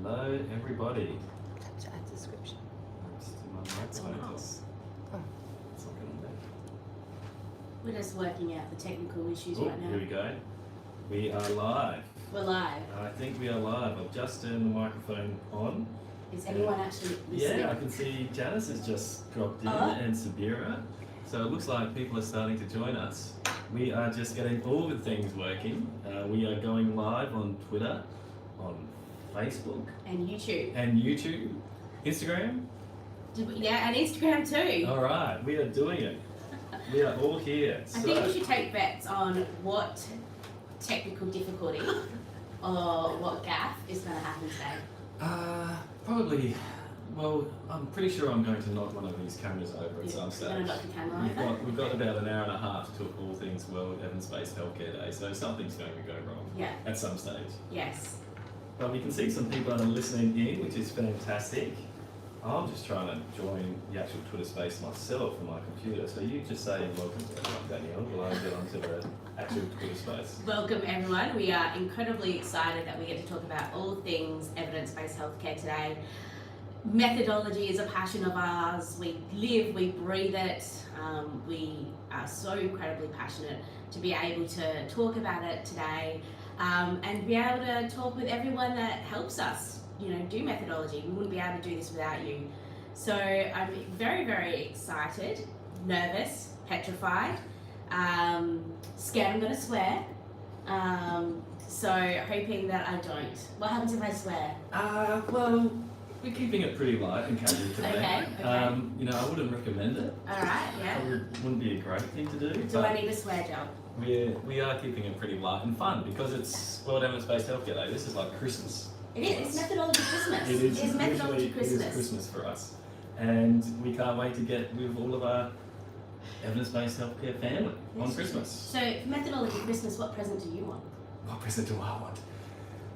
Hello, everybody. Tap to add description. Let's do my microphone test. Oh. It's not going to We're just working out the technical issues be. right now. Here we go. We are live. We're live. I think we are live. I've just turned the microphone on. Is anyone actually listening? Yeah, I can see Janice has just dropped in and Sabira. So it looks like people are starting to join us. We are just getting all the things working. We are going live on Twitter, on Facebook, And YouTube. Instagram. Yeah, and Instagram too. All right, we are doing it. We are all here. I think we should take bets on what technical difficulty or what gaffe is going to happen today. Probably. Well, I'm pretty sure I'm going to knock one of these cameras over at some stage. You're going to knock the camera over? We've got about an hour and a half to talk all things World Evidence-Based Healthcare Day, so something's going to go wrong Yeah. at some stage. Yes. But we can see some people are listening in, which is fantastic. I'm just trying to join the actual Twitter space myself on my computer, so you just say welcome to everyone, Danielle, while I get onto the actual Twitter space. Welcome everyone. We are incredibly excited that we get to talk about all things evidence-based healthcare today. Methodology is a passion of ours. We live, we breathe it. We are so incredibly passionate to be able to talk about it today and be able to talk with everyone that helps us, do methodology. We wouldn't be able to do this without you. So I'm very, very excited, nervous, petrified, scared I'm going to swear. So hoping that I don't. What happens if I swear? Well, we're keeping it pretty light and casual today. Okay. I wouldn't recommend it. All right, yeah. Probably wouldn't be a great thing to do. Do I need a swear jar? We are keeping it pretty light and fun because it's World Evidence-Based Healthcare Day. This is like Christmas. It is. It's methodology Christmas. It is methodology Christmas. It is Christmas for us, and we can't wait to get with all of our evidence-based healthcare family on Christmas. So for methodology Christmas, what present do you want? What present do I want?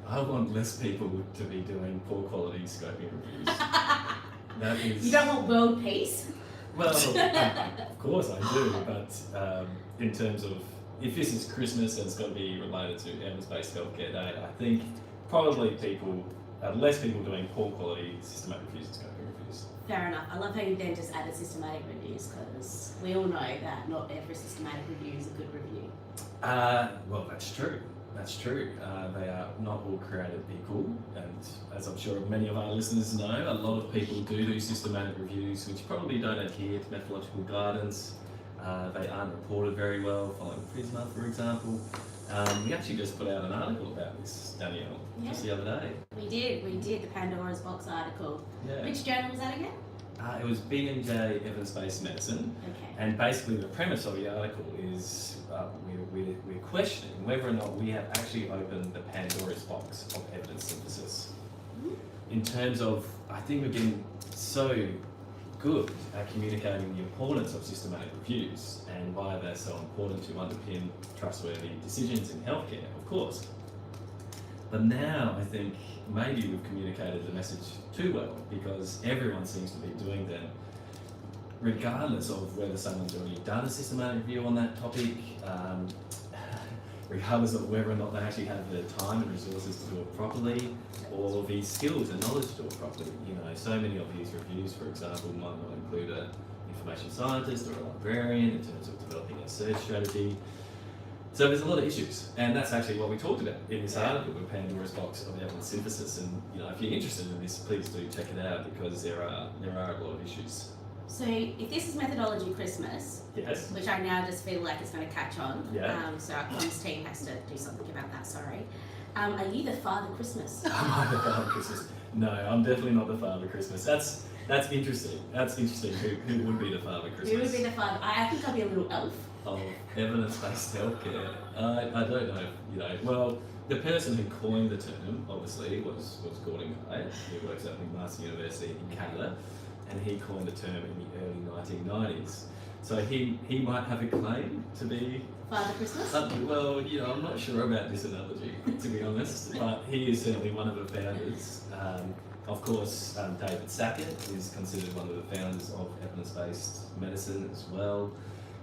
I want less people to be doing poor quality scoping reviews. That is. You don't want world peace? Well, of course I do, but in terms of if this is Christmas and it's going to be related to evidence-based healthcare day, I think probably less people doing poor quality systematic reviews and scoping reviews. Fair enough. I love how you then just added systematic reviews because we all know that not every systematic review is a good review. Well, that's true. That's true. They are not all created equal, and as I'm sure many of our listeners know, a lot of people do systematic reviews which probably don't adhere to methodological guidance. They aren't reported very well, following PRISMA, for example. We actually just put out an article about this, Danielle, just the other day. We did the Pandora's Box article. Yeah. Which journal was that again? It was B&J Evidence-Based Medicine, Okay. and basically the premise of the article is we're questioning whether or not we have actually opened the Pandora's box of evidence synthesis. In terms of, I think we're getting so good at communicating the importance of systematic reviews and why they're so important to underpin trustworthy decisions in healthcare, of course. But now I think maybe we've communicated the message too well because everyone seems to be doing them regardless of whether someone's already done a systematic review on that topic, regardless of whether or not they actually have the time and resources to do it properly or the skills and knowledge to do it properly. So many of these reviews, for example, might not include an information scientist or a librarian in terms of developing a search strategy. So there's a lot of issues, and that's actually what we talked about in this article with Pandora's Box of Evidence Synthesis. And if you're interested in this, please do check it out because there are a lot of issues. So if this is methodology Christmas, Yes. which I now just feel like it's going to catch on, Yeah. so our comms team has to do something about that, sorry. Are you the Father Christmas? Am I the Father Christmas? No, I'm definitely not the Father Christmas. That's interesting. That's interesting. Who would be the Father Christmas? Who would be the Father? I think I'll be a little elf. Of evidence-based healthcare. I don't know. Well, the person who coined the term, obviously, was Gordon Guy. He works at McMaster University in Canada, and he coined the term in the early 1990s. So he might have a claim to be Father Christmas? well, I'm not sure about this analogy, to be honest, but he is certainly one of the founders. Of course, David Zac is considered one of the founders of evidence-based medicine as well.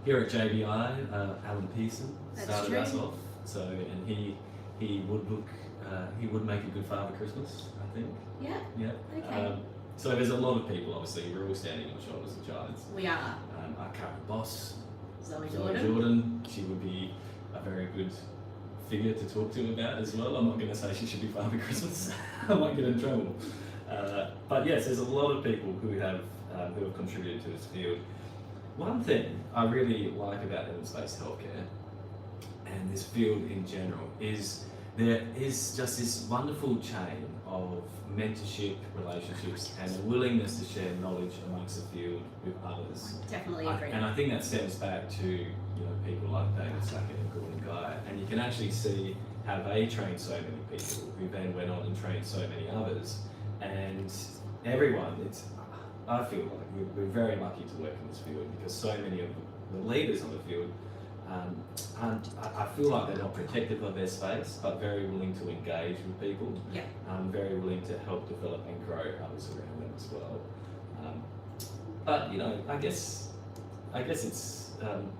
Here at JBI, Alan Pearson started us off. So, and he he would make a good Father Christmas, I think. Yeah. Yeah. Okay. So there's a lot of people, obviously, we're all standing on the shoulders of giants. We are. Our current boss, Zoe Zoe Jordan. Jordan, she would be a very good figure to talk to about as well. I'm not going to say she should be Father Christmas. I might get in trouble. But yes, there's a lot of people who have contributed to this field. One thing I really like about evidence-based healthcare and this field in general is there is just this wonderful chain of mentorship, relationships, and a willingness to share knowledge amongst the field with others. Definitely agree. And I think that stems back to people like David, Zac and Gordon Guy, and you can actually see how they trained so many people who then went on and trained so many others. And everyone, I feel like we're very lucky to work in this field because so many of the leaders on the field, I feel like they're not protective of their space, but very willing to engage with people. Yeah. Very willing to help develop and grow others around them as well. But I guess it's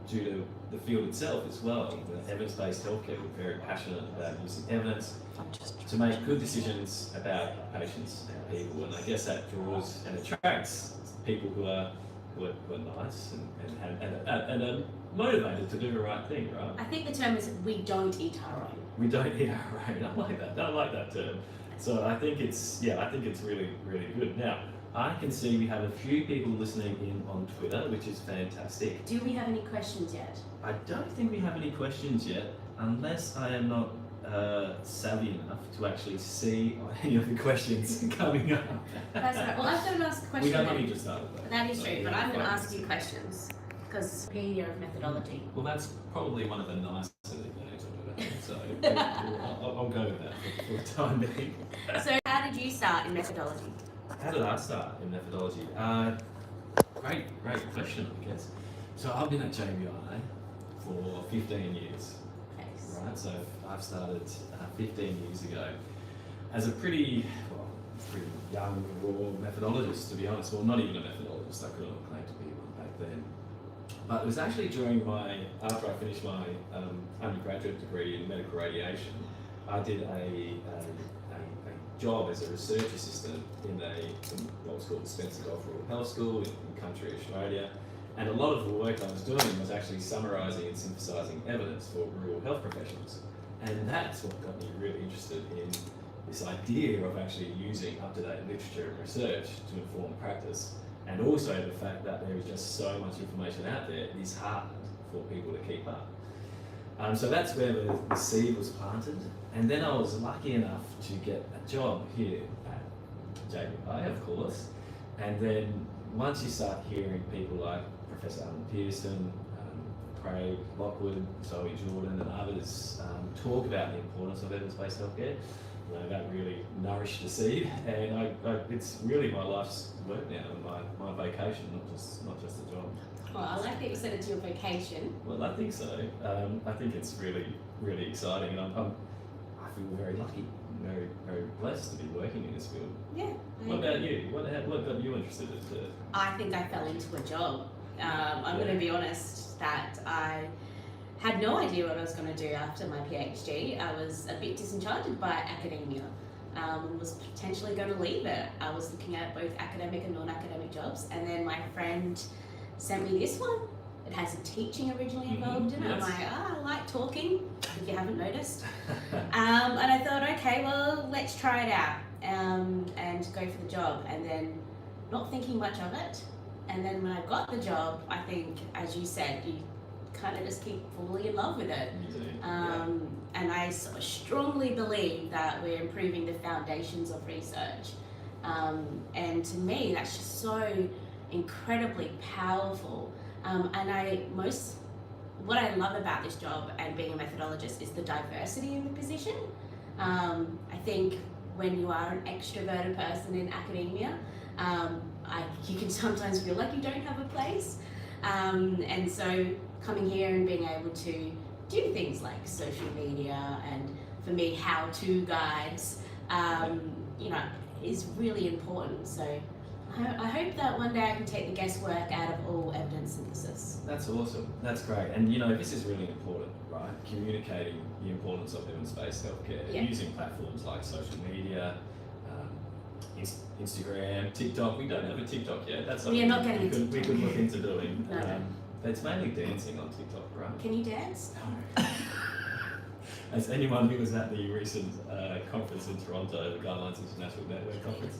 due to the field itself as well. Evidence-based healthcare, we're very passionate about using evidence to make good decisions about patients and people, and I guess that draws and attracts people who are nice and are motivated to do the right thing, right? I think the term is we don't eat our own. We don't eat our own. I like that term. So I think it's really, really good. Now, I can see we have a few people listening in on Twitter, which is fantastic. Do we have any questions yet? I don't think we have any questions yet, unless I am not savvy enough to actually see any of the questions coming up. That's right. Well, I'm going to ask a question. We don't then. only just started though. That is So, true, yeah, but I'm going to fine. ask you questions because Wikipedia of methodology. Well, that's probably one of the nicer nicknames I've ever had, so I'll go with that for the time being. So, how did you start in methodology? How did I start in methodology? Great question, I guess. So I've been at JBI for 15 years, Thanks. right? So I've started 15 years ago as a pretty young raw methodologist, to be honest. Well, not even a methodologist. I couldn't claim to be one back then. But it was actually after I finished my undergraduate degree in medical radiation, I did a job as a research assistant in what was called the Spencer Gulf Rural Health School in country Australia. And a lot of the work I was doing was actually summarising and synthesising evidence for rural health professionals. And that's what got me really interested in this idea of actually using up-to-date literature and research to inform practice. And also the fact that there is just so much information out there, it is hard for people to keep up. So that's where the seed was planted. And then I was lucky enough to get a job here at JBI, of course. And then once you start hearing people like Professor Alan Pearson, Craig Lockwood, Zoe Jordan and others talk about the importance of evidence-based healthcare, that really nourished the seed. And it's really my life's work now, and my vocation, not just a job. Well, I like that you said it's your vocation. Well, I think so. I think it's really, really exciting, and I feel very lucky, very, very blessed to be working in this field. Yeah. What about you? What got you interested in? I think I fell into a job. I'm going to be honest that I had no idea what I was going to do after my PhD. I was a bit disenchanted by academia. Was potentially going to leave it. I was looking at both academic and non-academic jobs, and then my friend sent me this one. It has a teaching originally involved in it. Yes. I'm like, I like talking, if you haven't noticed. And I thought, okay, well, let's try it out and go for the job. And then not thinking much of it. And then when I got the job, I think, as you said, you kind of just keep falling in love with it. And I strongly believe that we're improving the foundations of research. And to me, that's just so incredibly powerful. What I love about this job and being a methodologist is the diversity in the position. I think when you are an extroverted person in academia, you can sometimes feel like you don't have a place. And so coming here and being able to do things like social media and, for me, how-to guides, is really important. So I hope that one day I can take the guesswork out of all evidence synthesis. That's awesome. That's great. And you know, this is really important, right? Communicating the importance of evidence-based healthcare using platforms like social media, Instagram, TikTok. We don't have a TikTok yet. That's something we are not getting we could look into doing. No. It's mainly dancing on TikTok, right? Can you dance? No. As anyone who was at the recent conference in Toronto, the Guidelines International Network conference,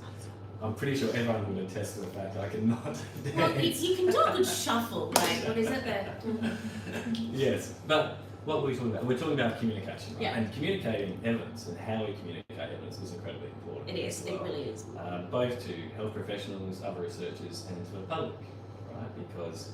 I'm pretty sure everyone would attest to the fact that I cannot dance. Well, you can do a good shuffle, like, what is it? Yes, but what were we talking about? We're talking about communication, right? Yeah. And communicating evidence and how we communicate evidence is incredibly important. It is, it really is. Both to health professionals, other researchers, and to the public, right? Because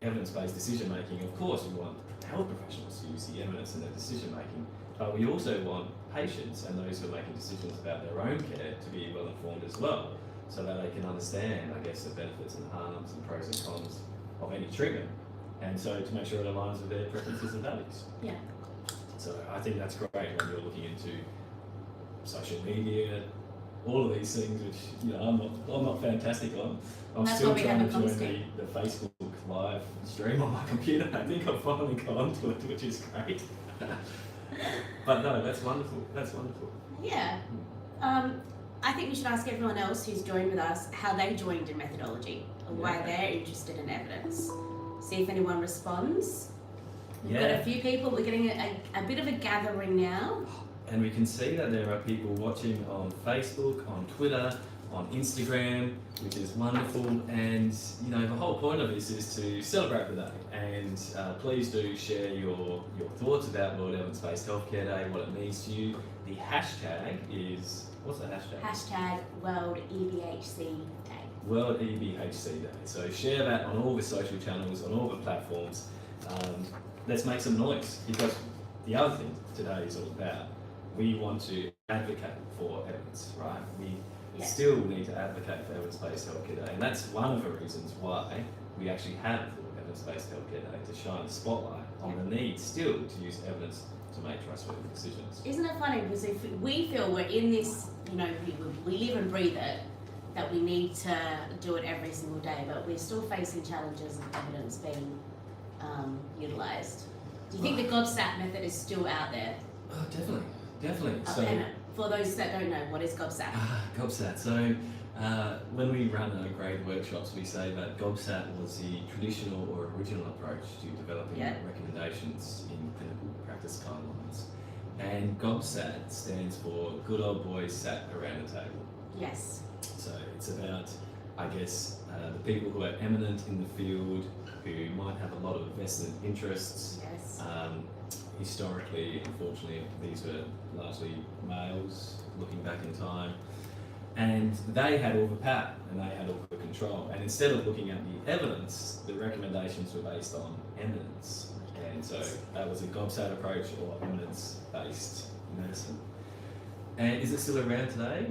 evidence-based decision making, of course, we want health professionals to use the evidence in their decision making, but we also want patients and those who are making decisions about their own care to be well informed as well, so that they can understand, I guess, the benefits and harms and pros and cons of any treatment, and so to make sure it aligns with their preferences and values. Yeah. So I think that's great when you're looking into social media, all of these things, which I'm not fantastic on. I'm still trying to join the Facebook live stream on my computer. I think I've finally got onto it, which is great. But no, that's wonderful. That's wonderful. Yeah. I think we should ask everyone else who's joined with us how they joined in methodology or why they're interested in evidence. See if anyone responds. We've got a few people. We're getting a bit of a gathering now. And we can see that there are people watching on Facebook, on Twitter, on Instagram, which is wonderful. And you know, the whole point of this is to celebrate the day. And please do share your thoughts about World Evidence-Based Healthcare Day, what it means to you. The hashtag is, what's the hashtag? Hashtag World EBHC Day. World EBHC Day. So share that on all the social channels, on all the platforms. Let's make some noise, because the other thing today is all about, we want to advocate for evidence, right? We still need to advocate for evidence-based healthcare day, and that's one of the reasons why we actually have the evidence-based healthcare day, to shine a spotlight on the need still to use evidence to make trustworthy decisions. Isn't it funny, because if we feel we're in this, you know, we live and breathe it, that we need to do it every single day, but we're still facing challenges of evidence being utilised. Do you think the GOBSAT method is still out there? Oh, definitely. Definitely. So, for those that don't know, what is GOBSAT? GOBSAT. So when we run our grade workshops, we say that GOBSAT was the traditional or original approach to developing recommendations in clinical practice guidelines. And GOBSAT stands for Good Old Boys Sat Around the Table. Yes. So it's about, I guess, the people who are eminent in the field, who might have a lot of vested interests. Yes. Historically, unfortunately, these were largely males looking back in time, and they had all the power and they had all the control. And instead of looking at the evidence, the recommendations were based on eminence. And so that was a GOBSAT approach, or eminence-based medicine. And is it still around today?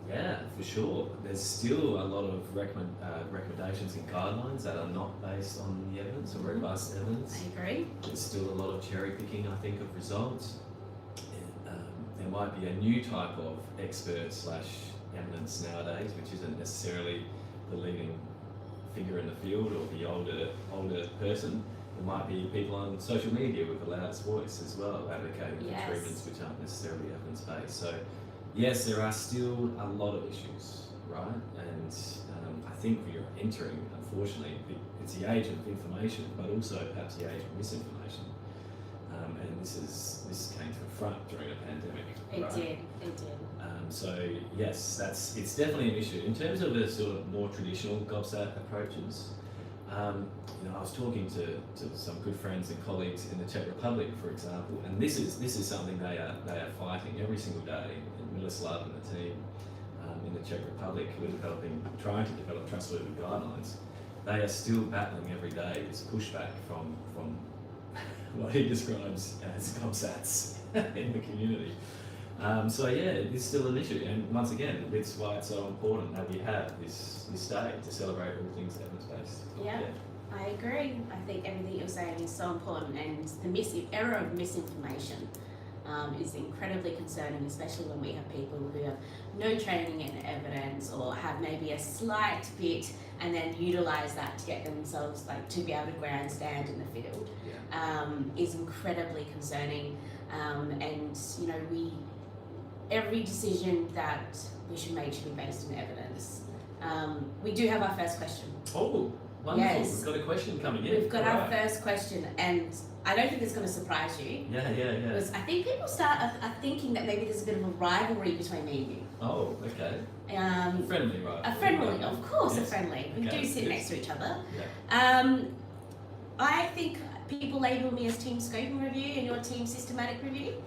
Yeah, for sure. There's still a lot of recommendations and guidelines that are not based on the evidence or robust evidence. I agree. There's still a lot of cherry picking, I think, of results. There might be a new type of expert / evidence nowadays, which isn't necessarily the leading figure in the field or the older person. There might be people on social media with the loudest voice as well, advocating for treatments which aren't necessarily evidence-based. So yes, there are still a lot of issues, right? And I think we are entering, unfortunately, it's the age of information, but also perhaps the age of misinformation. And this came to the front during a pandemic. It did. So yes, it's definitely an issue. In terms of the sort of more traditional GOBSAT approaches, I was talking to some good friends and colleagues in the Czech Republic, for example, and this is something they are fighting every single day. Miloslav and the team in the Czech Republic, who are trying to develop trustworthy guidelines, they are still battling every day this pushback from what he describes as GOBSATs in the community. So yeah, it's still an issue, and once again, it's why it's so important that we have this day to celebrate all things evidence-based. Yeah. I agree. I think everything you're saying is so important, and the era of misinformation is incredibly concerning, especially when we have people who have no training in evidence or have maybe a slight bit and then utilise that to get themselves to be able to grandstand in the field. Is incredibly concerning, and every decision that we should make should be based on evidence. We do have our first question. Oh, wonderful. Yes. We've got a question coming in. We've got our first question, and I don't think it's going to surprise you. Yeah. Because I think people are thinking that maybe there's a bit of a rivalry between me and you. Oh, okay. Friendly, right? A friendly, of course, Yes. a friendly. We Okay, do sit yes. next to each other. Yeah. I think people label me as team scoping review and your team systematic review.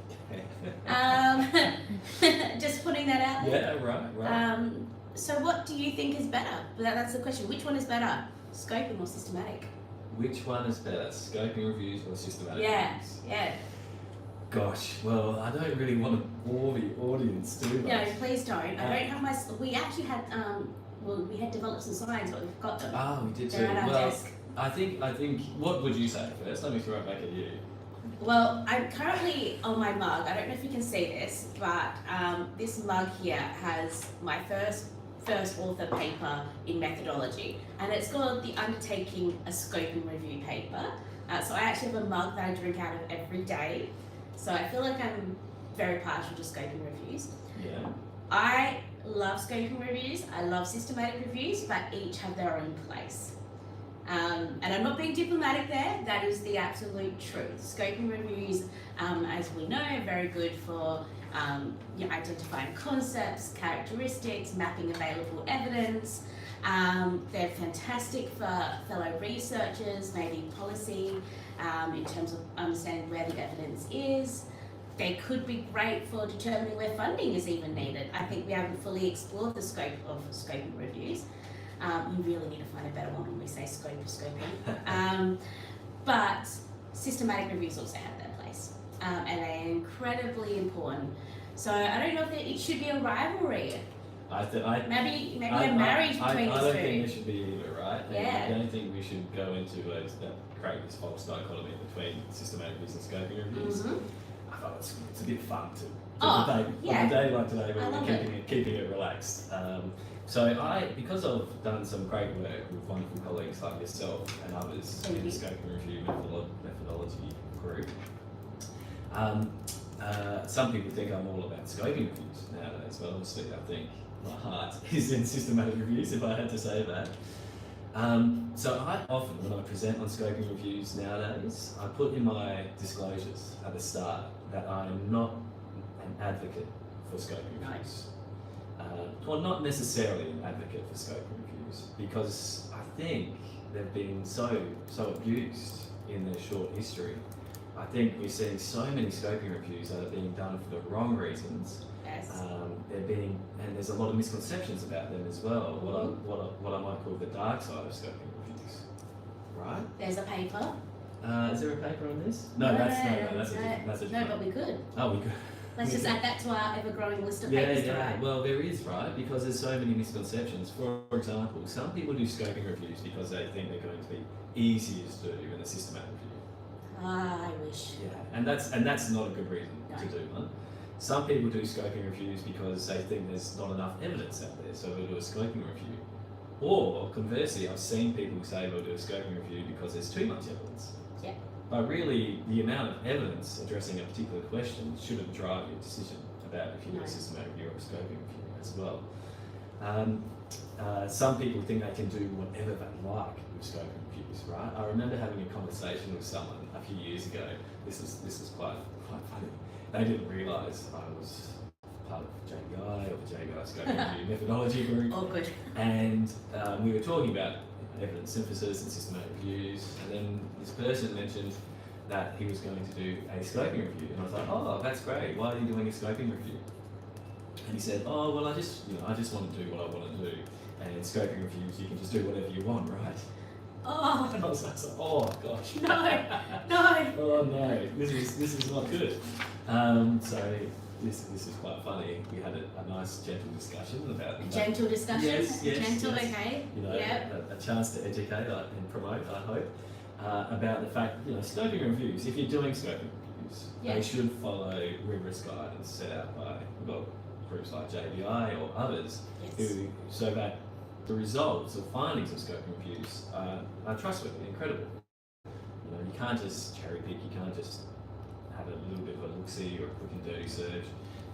Just putting that out there. Yeah, right. So what do you think is better? That's the question. Which one is better, scoping or systematic? Which one is better, scoping reviews or systematic reviews? Yeah. Gosh, well, I don't really want to bore the audience too much. No, please don't. I don't have my. We actually had we had developed some slides, but we've got them. Ah, we did too. They're at our desk. I think. What would you say first? Let me throw it back at you. Well, I'm currently on my mug. I don't know if you can see this, but this mug here has my first author paper in methodology, and it's called the Undertaking a Scoping Review paper. So I actually have a mug that I drink out of every day. So I feel like I'm very partial to scoping reviews. Yeah. I love scoping reviews. I love systematic reviews, but each have their own place. And I'm not being diplomatic there, that is the absolute truth. Scoping reviews, as we know, are very good for identifying concepts, characteristics, mapping available evidence. They're fantastic for fellow researchers, maybe policy, in terms of understanding where the evidence is. They could be great for determining where funding is even needed. I think we haven't fully explored the scope of scoping reviews. You really need to find a better one when we say scope of scoping. But systematic reviews also have their place, and they're incredibly important. So I don't know if it should be a rivalry. Maybe a marriage between I the don't two. think there should be either, right? Yeah. I don't think we should go into create this false dichotomy between systematic reviews and scoping reviews. Mm-hmm. I thought it's a bit fun to Oh, debate yeah. on a day like today I where love we're keeping it relaxed. Because I've done some great work with wonderful colleagues like yourself and others in the scoping review methodology group, some people think I'm all about scoping reviews nowadays, but obviously I think my heart is in systematic reviews, if I had to say that. So I often, when I present on scoping reviews nowadays, I put in my disclosures at the start that I'm not an advocate for scoping reviews. Well, not necessarily an advocate for scoping reviews, because I think they've been so abused in their short history. I think we're seeing so many scoping reviews that are being done for the wrong reasons. Yes. And there's a lot of misconceptions about them as well. What I might call the dark side of scoping reviews, right? There's a paper. Is there a paper on this? No, that's a different. No, but we could. Oh, we could. Let's just add that to our ever-growing list of papers to write. Well, there is, right? Because there's so many misconceptions. For example, some people do scoping reviews because they think they're going to be easier to do in a systematic review. I wish. Yeah, and that's not a good reason to do one. Some people do scoping reviews because they think there's not enough evidence out there, so they'll do a scoping review. Or conversely, I've seen people say they'll do a scoping review because there's too much evidence. Yeah. But really, the amount of evidence addressing a particular question shouldn't drive your decision about if you do a systematic review or a scoping review as well. Some people think they can do whatever they like with scoping reviews, right? I remember having a conversation with someone a few years ago. This is quite funny. They didn't realise I was part of JBI or the JBI Scoping Review Methodology Group. Oh, good. And we were talking about evidence synthesis and systematic reviews, and then this person mentioned that he was going to do a scoping review, and I was like, oh, that's great. Why are you doing a scoping review? And he said, oh, well, I just want to do what I want to do, and in scoping reviews, you can just do whatever you want, right? Oh. And I was like, oh gosh. No. Oh no, this is not good. So this is quite funny. We had a nice gentle discussion about that. Gentle discussion. Yes, Gentle, yes. okay. You know, Yep. a chance to educate and promote, I hope, about the fact, scoping reviews. If you're doing scoping reviews, reviews. Yeah. They should follow rigorous guidance set out by, well, groups like JBI or others, Yes. so that the results or findings of scoping reviews are trustworthy and credible. You know, you can't just cherry pick, you can't just have a little bit of a look-see or a quick and dirty search.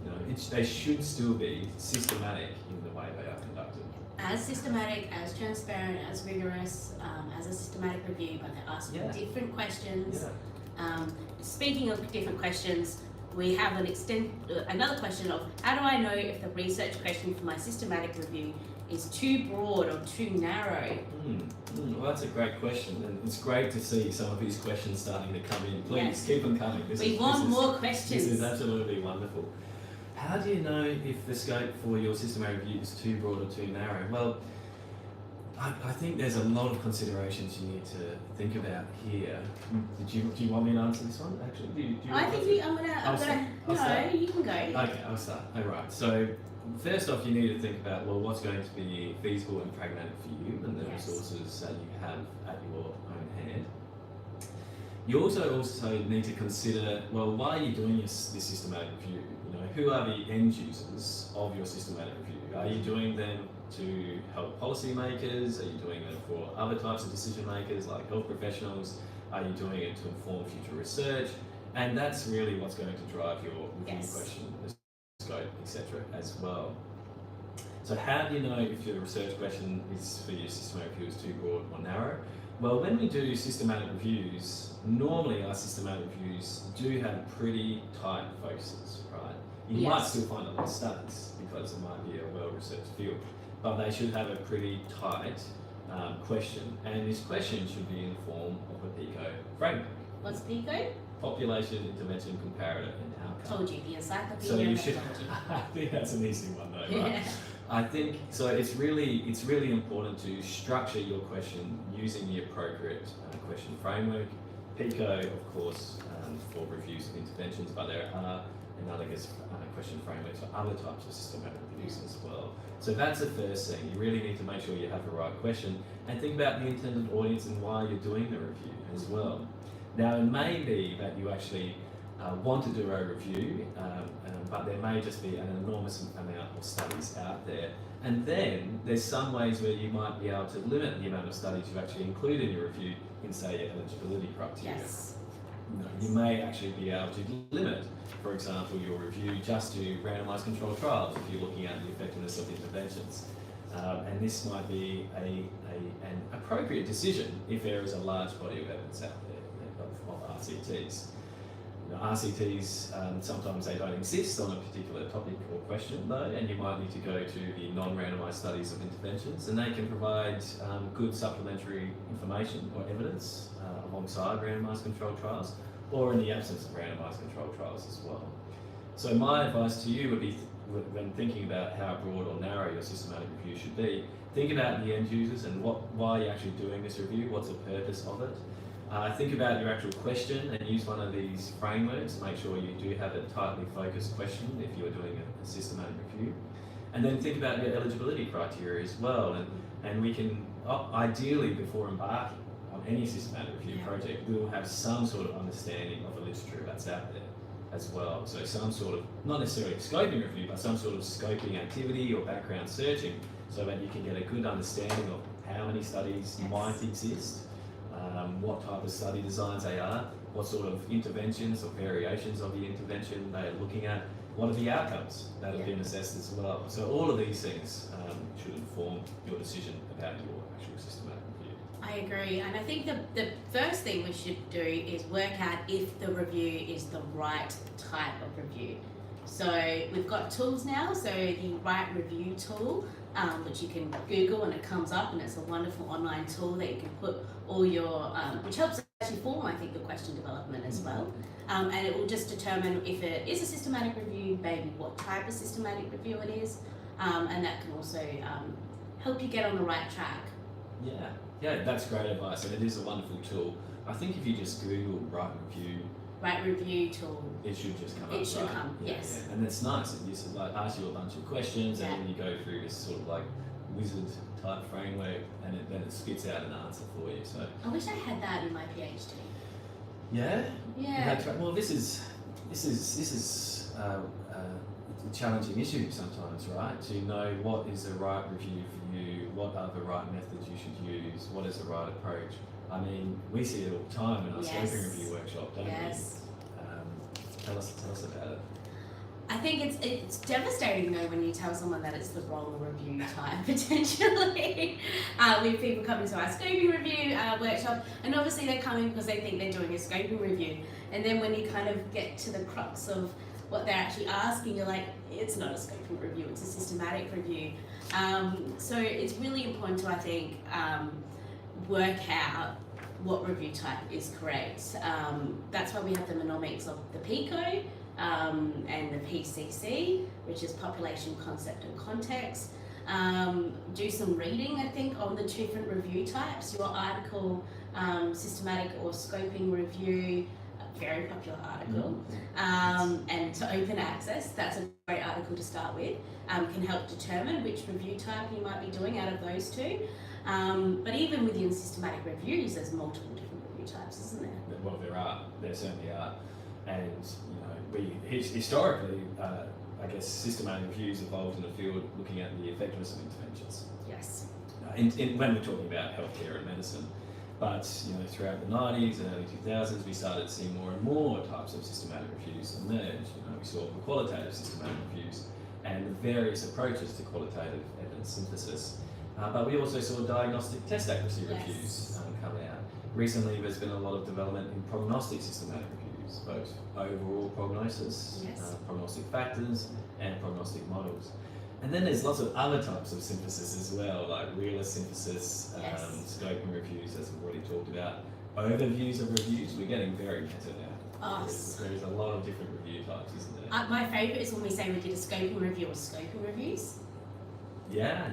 You know, they should still be systematic in the way they are conducted. As systematic, as transparent, as rigorous, as a systematic review, but they ask Yeah. different questions. Yeah. Speaking of different questions, we have another question of how do I know if the research question for my systematic review is too broad or too narrow? Well, that's a great question, and it's great to see some of these questions starting to come in. Please Yes. keep them coming. We want more questions. This is absolutely wonderful. How do you know if the scope for your systematic review is too broad or too narrow? Well, I think there's a lot of considerations you need to think about here. Do you want me to answer this one? Actually, do you I think you, I'm I'll gonna. start. No, you can go. Okay, I'll start. All right. So first off, you need to think about, well, what's going to be feasible and pragmatic for you and the Yes. resources that you have at your own hand. You also need to consider, well, why are you doing this systematic review? You know, who are the end users of your systematic review? Are you doing them to help policymakers? Are you doing them for other types of decision makers like health professionals? Are you doing it to inform future research? And that's really what's going to drive your review Yes. question, the scope, etc. as well. So how do you know if your research question is for your systematic review is too broad or narrow? Well, when we do systematic reviews, normally our systematic reviews do have pretty tight focuses, right? You might Yes. still find a lot of studies because it might be a well-researched field, but they should have a pretty tight question, and this question should be in the form of a PICO framework. What's PICO? Population, intervention, comparator, and outcome. Told you, the encyclopedia. So you should. methodology. I think that's an easy one though, right? Yeah. I think so. It's really important to structure your question using the appropriate question framework. PICO, of course, for reviews of interventions, but there are analogous question frameworks for other types of systematic reviews as well. So that's the first thing. You really need to make sure you have the right question and think about the intended audience and why you're doing the review as well. Now, it may be that you actually want to do a review, but there may just be an enormous amount of studies out there. And then there's some ways where you might be able to limit the amount of studies you actually include in your review in, say, your eligibility criteria. Yes. You may actually be able to limit, for example, your review just to randomised controlled trials if you're looking at the effectiveness of interventions. And this might be an appropriate decision if there is a large body of evidence out there of RCTs. You know, RCTs, sometimes they don't insist on a particular topic or question though, and you might need to go to the non-randomised studies of interventions, and they can provide good supplementary information or evidence alongside randomised controlled trials, or in the absence of randomised controlled trials as well. So my advice to you would be, when thinking about how broad or narrow your systematic review should be, think about the end users and why you're actually doing this review, what's the purpose of it. Think about your actual question and use one of these frameworks. Make sure you do have a tightly focused question if you're doing a systematic review. And then think about your eligibility criteria as well. And we can, ideally before embarking on any systematic review project, we will have some sort of understanding of the literature that's out there as well. So some sort of, not necessarily scoping review, but some sort of scoping activity or background searching so that you can get a good understanding of how many studies might exist, what type of study designs they are, what sort of interventions or variations of the intervention they are looking at, what are the outcomes that have been assessed as well. So all of these things should inform your decision about your actual systematic review. I agree, and I think the first thing we should do is work out if the review is the right type of review. So we've got tools now, so the Right Review tool, which you can Google and it comes up, and it's a wonderful online tool that you can put all your, which helps actually form, I think, the question development as well. And it will just determine if it is a systematic review, maybe what type of systematic review it is, and that can also help you get on the right track. Yeah, that's great advice, and it is a wonderful tool. I think if you just Google Right Review tool, it should just come up. It should right? come, yes. Yeah. And it's nice. It used to ask you a bunch of questions, and then you go through this sort of wizard type framework, and then it spits out an answer for you. So I wish I had that in my PhD. Yeah. Yeah. That's right. Well, this is a challenging issue sometimes, right? To know what is the right review for you, what are the right methods you should use, what is the right approach. I mean, we see it all the time in our scoping review workshop, don't we? Tell us about it. I think it's devastating though when you tell someone that it's the wrong review type potentially. We have people coming to our scoping review workshop, and obviously they're coming because they think they're doing a scoping review, and then when you kind of get to the crux of what they're actually asking, you're like, it's not a scoping review, it's a systematic review. So it's really important to, I think, work out what review type is correct. That's why we have the mnemonics of the PICO, and the PCC, which is population, concept and context. Do some reading, I think, on the different review types. Your article, systematic or scoping review, a very popular article. And to open access, that's a great article to start with. Can help determine which review type you might be doing out of those two. But even within systematic reviews, there's multiple different review types, isn't there? Well, there certainly are. And we historically, I guess, systematic reviews evolved in the field looking at the effectiveness of interventions. Yes. When we're talking about healthcare and medicine, but throughout the 90s and early 2000s, we started to see more and more types of systematic reviews emerge. We saw the qualitative systematic reviews and the various approaches to qualitative evidence synthesis. But we also saw diagnostic test accuracy reviews come out. Recently, there's been a lot of development in prognostic systematic reviews, both overall prognosis, prognostic factors, and prognostic models. And then there's lots of other types of synthesis as well, like realist synthesis, scoping reviews, as we've already talked about, overviews of reviews. We're getting very meta now. There's a lot of different review types, isn't there? My favourite is when we say we did a scoping review or scoping reviews. Yeah,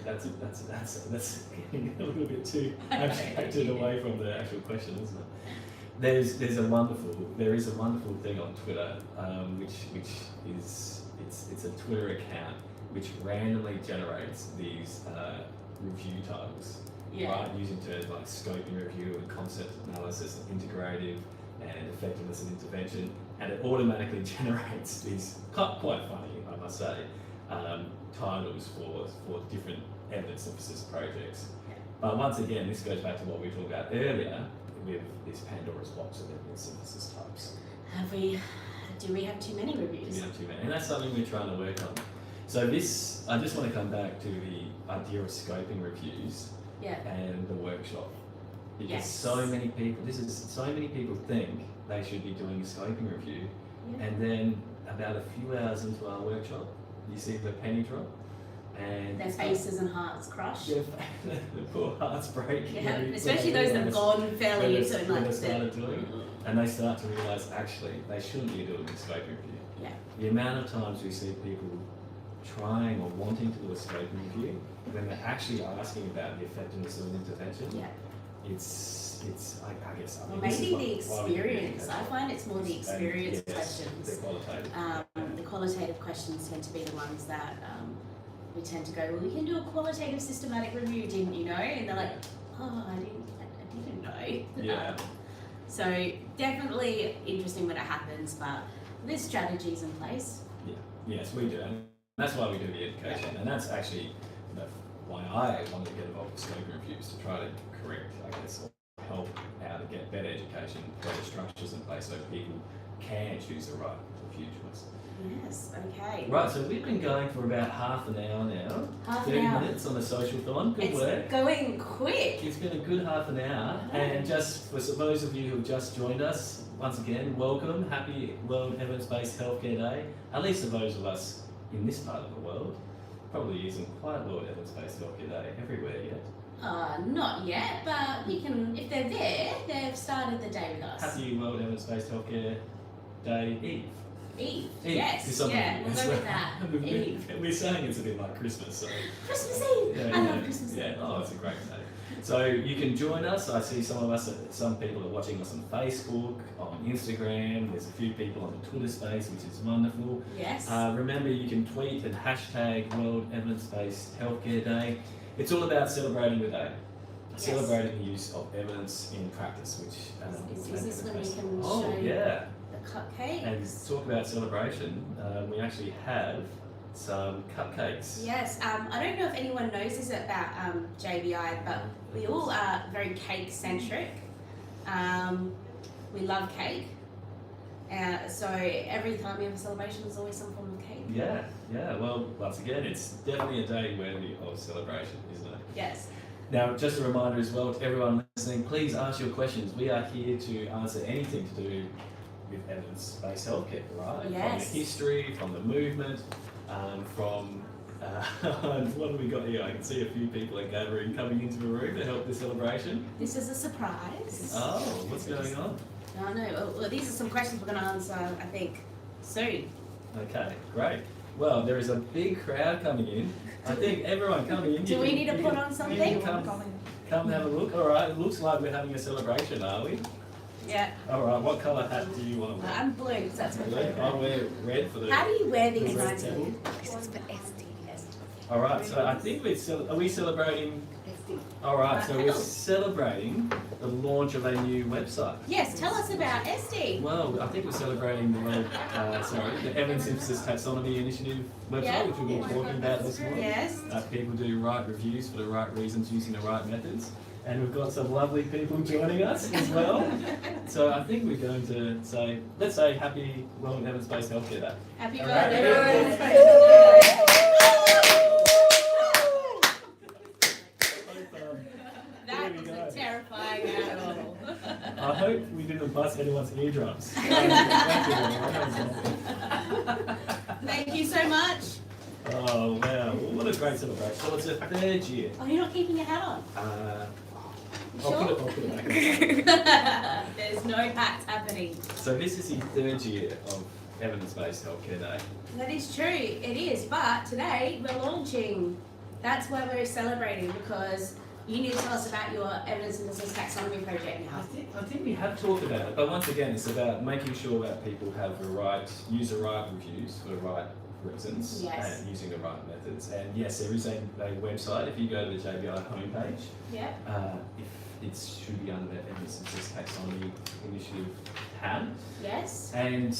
that's getting a little bit too abstracted away from the actual question, isn't it? There is a wonderful thing on Twitter, which is it's a Twitter account which randomly generates these review titles, right? Using terms like scoping review and concept analysis and integrative and effectiveness and intervention, and it automatically generates these quite funny, I must say, titles for different evidence synthesis projects. But once again, this goes back to what we talked about earlier with this Pandora's box of evidence synthesis types. Do we have too many reviews? Do we have too many? And that's something we're trying to work on. So I just want to come back to the idea of scoping reviews and the workshop. Because so many people think they should be doing a scoping review, and then about a few hours into our workshop, you see the penny drop, and their faces and hearts crush. The poor hearts break. Especially those that have gone fairly into it. And they start to realise actually they shouldn't be doing a scoping review. The amount of times we see people trying or wanting to do a scoping review when they're actually asking about the effectiveness of an intervention. It's I guess. Well, maybe the experience. I find it's more the experience questions. The qualitative. The qualitative questions tend to be the ones that we tend to go, well, you can do a qualitative systematic review, didn't you know? And they're like, oh, I didn't know. So definitely interesting when it happens, but there's strategies in place. Yes, we do. And that's why we do the education. And that's actually why I wanted to get involved with scoping reviews, to try to correct, I guess, or help out to get better education, better structures in place so people can choose the right review choice. Yes, okay. Right, so we've been going for about half an hour now. 30 minutes on the Social-Thon. Good work. It's going quick. It's been a good half an hour. And just for those of you who have just joined us, once again, welcome. Happy World Evidence-Based Healthcare Day. At least for those of us in this part of the world. Probably isn't quite World Evidence-Based Healthcare Day everywhere yet. Not yet, but you can, if they're there, they've started the day with us. Happy World Evidence-Based Healthcare Day Eve. Eve, yes, we'll go with that. Eve. We're saying it's a bit like Christmas, so. Christmas Eve! I love Christmas Eve. Oh, it's a great day. So you can join us. I see some people are watching us on Facebook, on Instagram. There's a few people on the Twitter space, which is wonderful. Yes. Remember, you can tweet and hashtag World Evidence-Based Healthcare Day. It's all about celebrating the day. celebrating the use of evidence in practice, which Is this when we can oh show yeah, the cupcakes? and talk about celebration. We actually have some cupcakes. Yes, I don't know if anyone knows this about JBI, but we all are very cake centric. We love cake. So every time we have a celebration, there's always some form of cake. Yeah. Well, once again, it's definitely a day worthy of celebration, isn't it? Yes. Now, just a reminder as well to everyone listening, please ask your questions. We are here to answer anything to do with evidence-based healthcare, right? Yes. From the history, from the movement, from what have we got here? I can see a few people are gathering, coming into the room to help the celebration. This is a surprise. Oh, what's going on? I know. Well, these are some questions we're going to answer, I think, soon. Okay, great. Well, there is a big crowd coming in. I think everyone coming in. Do we need to put on something? Come have a look. All right, it looks like we're having a celebration, are we? Yeah. All right, what colour hat do you want to wear? I'm blue, because that's my favourite. I'll wear red for the... How do you wear these the red nice table. This is for SD. All right, so I think are we celebrating... All right, so we're celebrating the launch of a new website. Yes, tell us about SD. Well, I think we're celebrating the the Evidence Synthesis Taxonomy Initiative website, Yeah. which we've been talking about this morning. Yes. People do right reviews for the right reasons, using the right methods. And we've got some lovely people joining us as well. So I think we're going to say, let's say Happy World Evidence-Based Healthcare Day. Happy All birthday. right. That was terrifying animal. I hope we didn't bust anyone's eardrums. Thank you so much. Oh wow, what a great celebration. So it's a third year. Oh, you're not keeping your hat on? I'll put it back on. There's no hats happening. So this is the third year of Evidence-Based Healthcare Day. That is true, it is. But today we're launching. That's why we're celebrating, because you need to tell us about your evidence synthesis taxonomy project now. I think we have talked about it, but once again, it's about making sure that people have the right, use the right reviews for the right reasons, Yes. and using the right methods. And yes, there is a website. If you go to the JBI homepage, Yeah. it should be under the Evidence Synthesis Taxonomy Initiative tab, Yes. and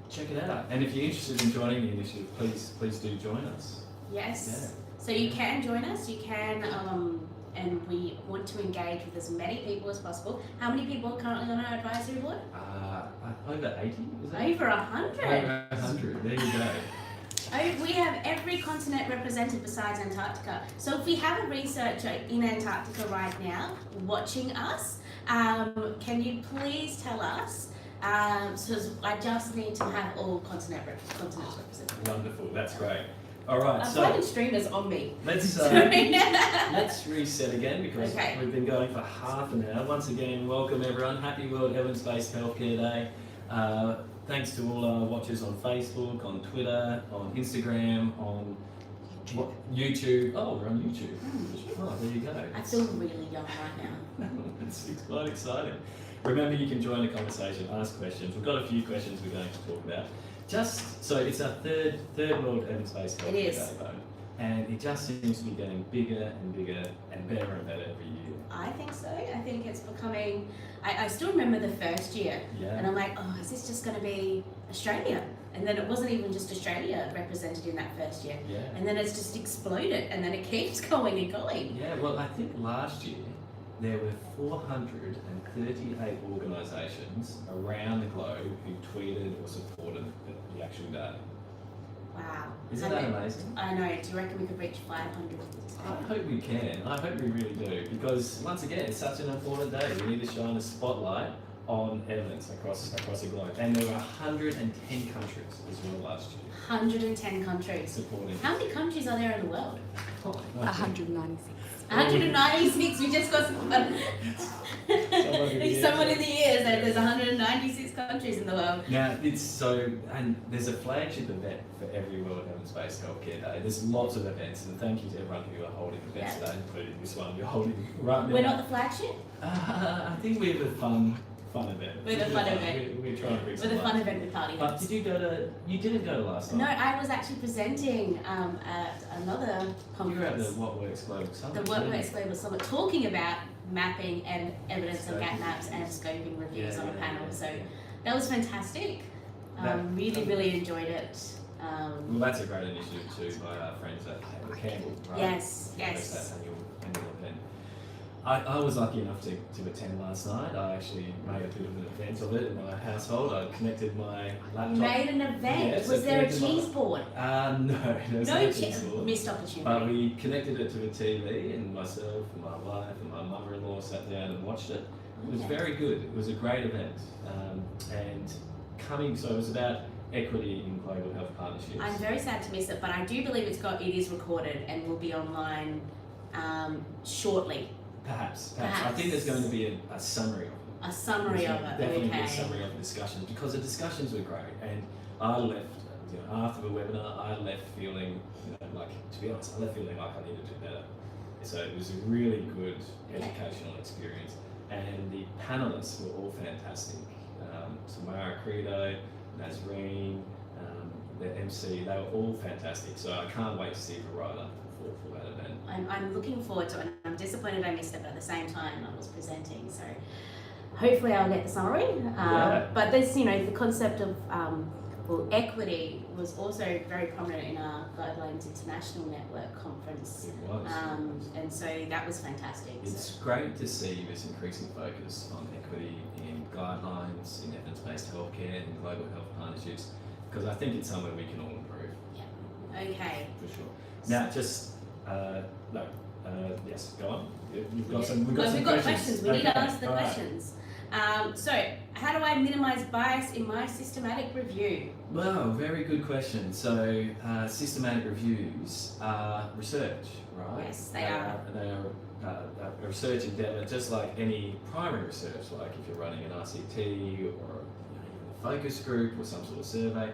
check it out. And if you're interested in joining the initiative, please do join us. Yes. So you can join us. You can, and we want to engage with as many people as possible. How many people are currently on our advisory board? Over 80, is it? Over 100. Over 100. There you go. We have every continent represented besides Antarctica. So if we have a researcher in Antarctica right now watching us, can you please tell us? So I just need to have all continents represented. Wonderful. That's great. All right. I'm So finding streamers on me. let's reset again, because Okay. we've been going for half an hour. Once again, welcome everyone. Happy World Evidence-Based Healthcare Day. Thanks to all our watchers on Facebook, on Twitter, on Instagram, on YouTube. Oh, we're on YouTube. Oh, there you go. I feel really young right now. It's quite exciting. Remember, you can join the conversation, ask questions. We've got a few questions we're going to talk about. Just so it's our third World Evidence-Based Healthcare Day, though, and it just seems to be getting bigger and bigger and better every year. I think so. I think it's becoming. I still remember the first year, Yeah. and I'm like, oh, is this just going to be Australia? And then it wasn't even just Australia represented in that first year. Yeah. And then it's just exploded, and then it keeps going and going. Yeah. Well, I think last year there were 438 organisations around the globe who tweeted or supported the actual day. Wow. Isn't that amazing? I know. Do you reckon we could reach 500? I hope we can. I hope we really do, because once again, it's such an important day. We need to shine a spotlight on evidence across the globe. And there were 110 countries as well last year 110 countries. supporting. How many countries are there in the world? Oh, no. 196. 196. We just got someone Someone in the ears that there's 196 countries in the world. Now, it's so, and there's a flagship event for every World Evidence-Based Healthcare Day. There's lots of events, and thank you to everyone who are holding events Yeah. today, including this one you're holding right now. We're not the flagship? I think we have a fun fun event. With a fun event. We're trying to bring With a fun event with party But hats. did you go to? You didn't go to last time. No, I was actually presenting at another You were at the conference. What Works Global Summit. The What Works Global Summit, talking about mapping and evidence of gap maps and scoping reviews on a panel. So that was fantastic. Really enjoyed it. Well, that's a great initiative too by our friends at Campbell, right? Yes. That annual event. I was lucky enough to attend last night. I actually made a bit of an event of it in my household. I connected my laptop. Made an event. Yes, Was there a connected my- cheese board? No, there was no cheese board. Missed opportunity. But we connected it to the TV, and myself and my wife and my mother-in-law sat down and watched it. It was very good. It was a great event. So it was about equity in global health partnerships. I'm very sad to miss it, but I do believe it is recorded and will be online shortly. Perhaps. I think there's going to be a summary of it. A summary of it. Definitely Okay. a summary of the discussions, because the discussions were great, and I left, after the webinar, I left feeling, to be honest, I left feeling like I needed to do better. So it was a really good educational experience, and the panelists were all fantastic. Samara Credo, Nazreen, the MC, they were all fantastic. So I can't wait to see the write-up for that event. I'm looking forward to it, and I'm disappointed I missed it, but at the same time I was presenting, so hopefully I'll get the summary. But this, the concept of equity was also very prominent in our Guidelines International Network conference. It was. And so that was fantastic. It's great to see this increasing focus on equity in guidelines, in evidence-based healthcare, and global health partnerships, because I think it's somewhere we can all improve. Okay. For sure. Now, yes, go on. We've got some questions. We need to answer the all right. questions. So, how do I minimise bias in my systematic review? Well, very good question. So, systematic reviews are research, right? Yes, they are. They are a research endeavour, just like any primary research, like if you're running an RCT or even a focus group or some sort of survey.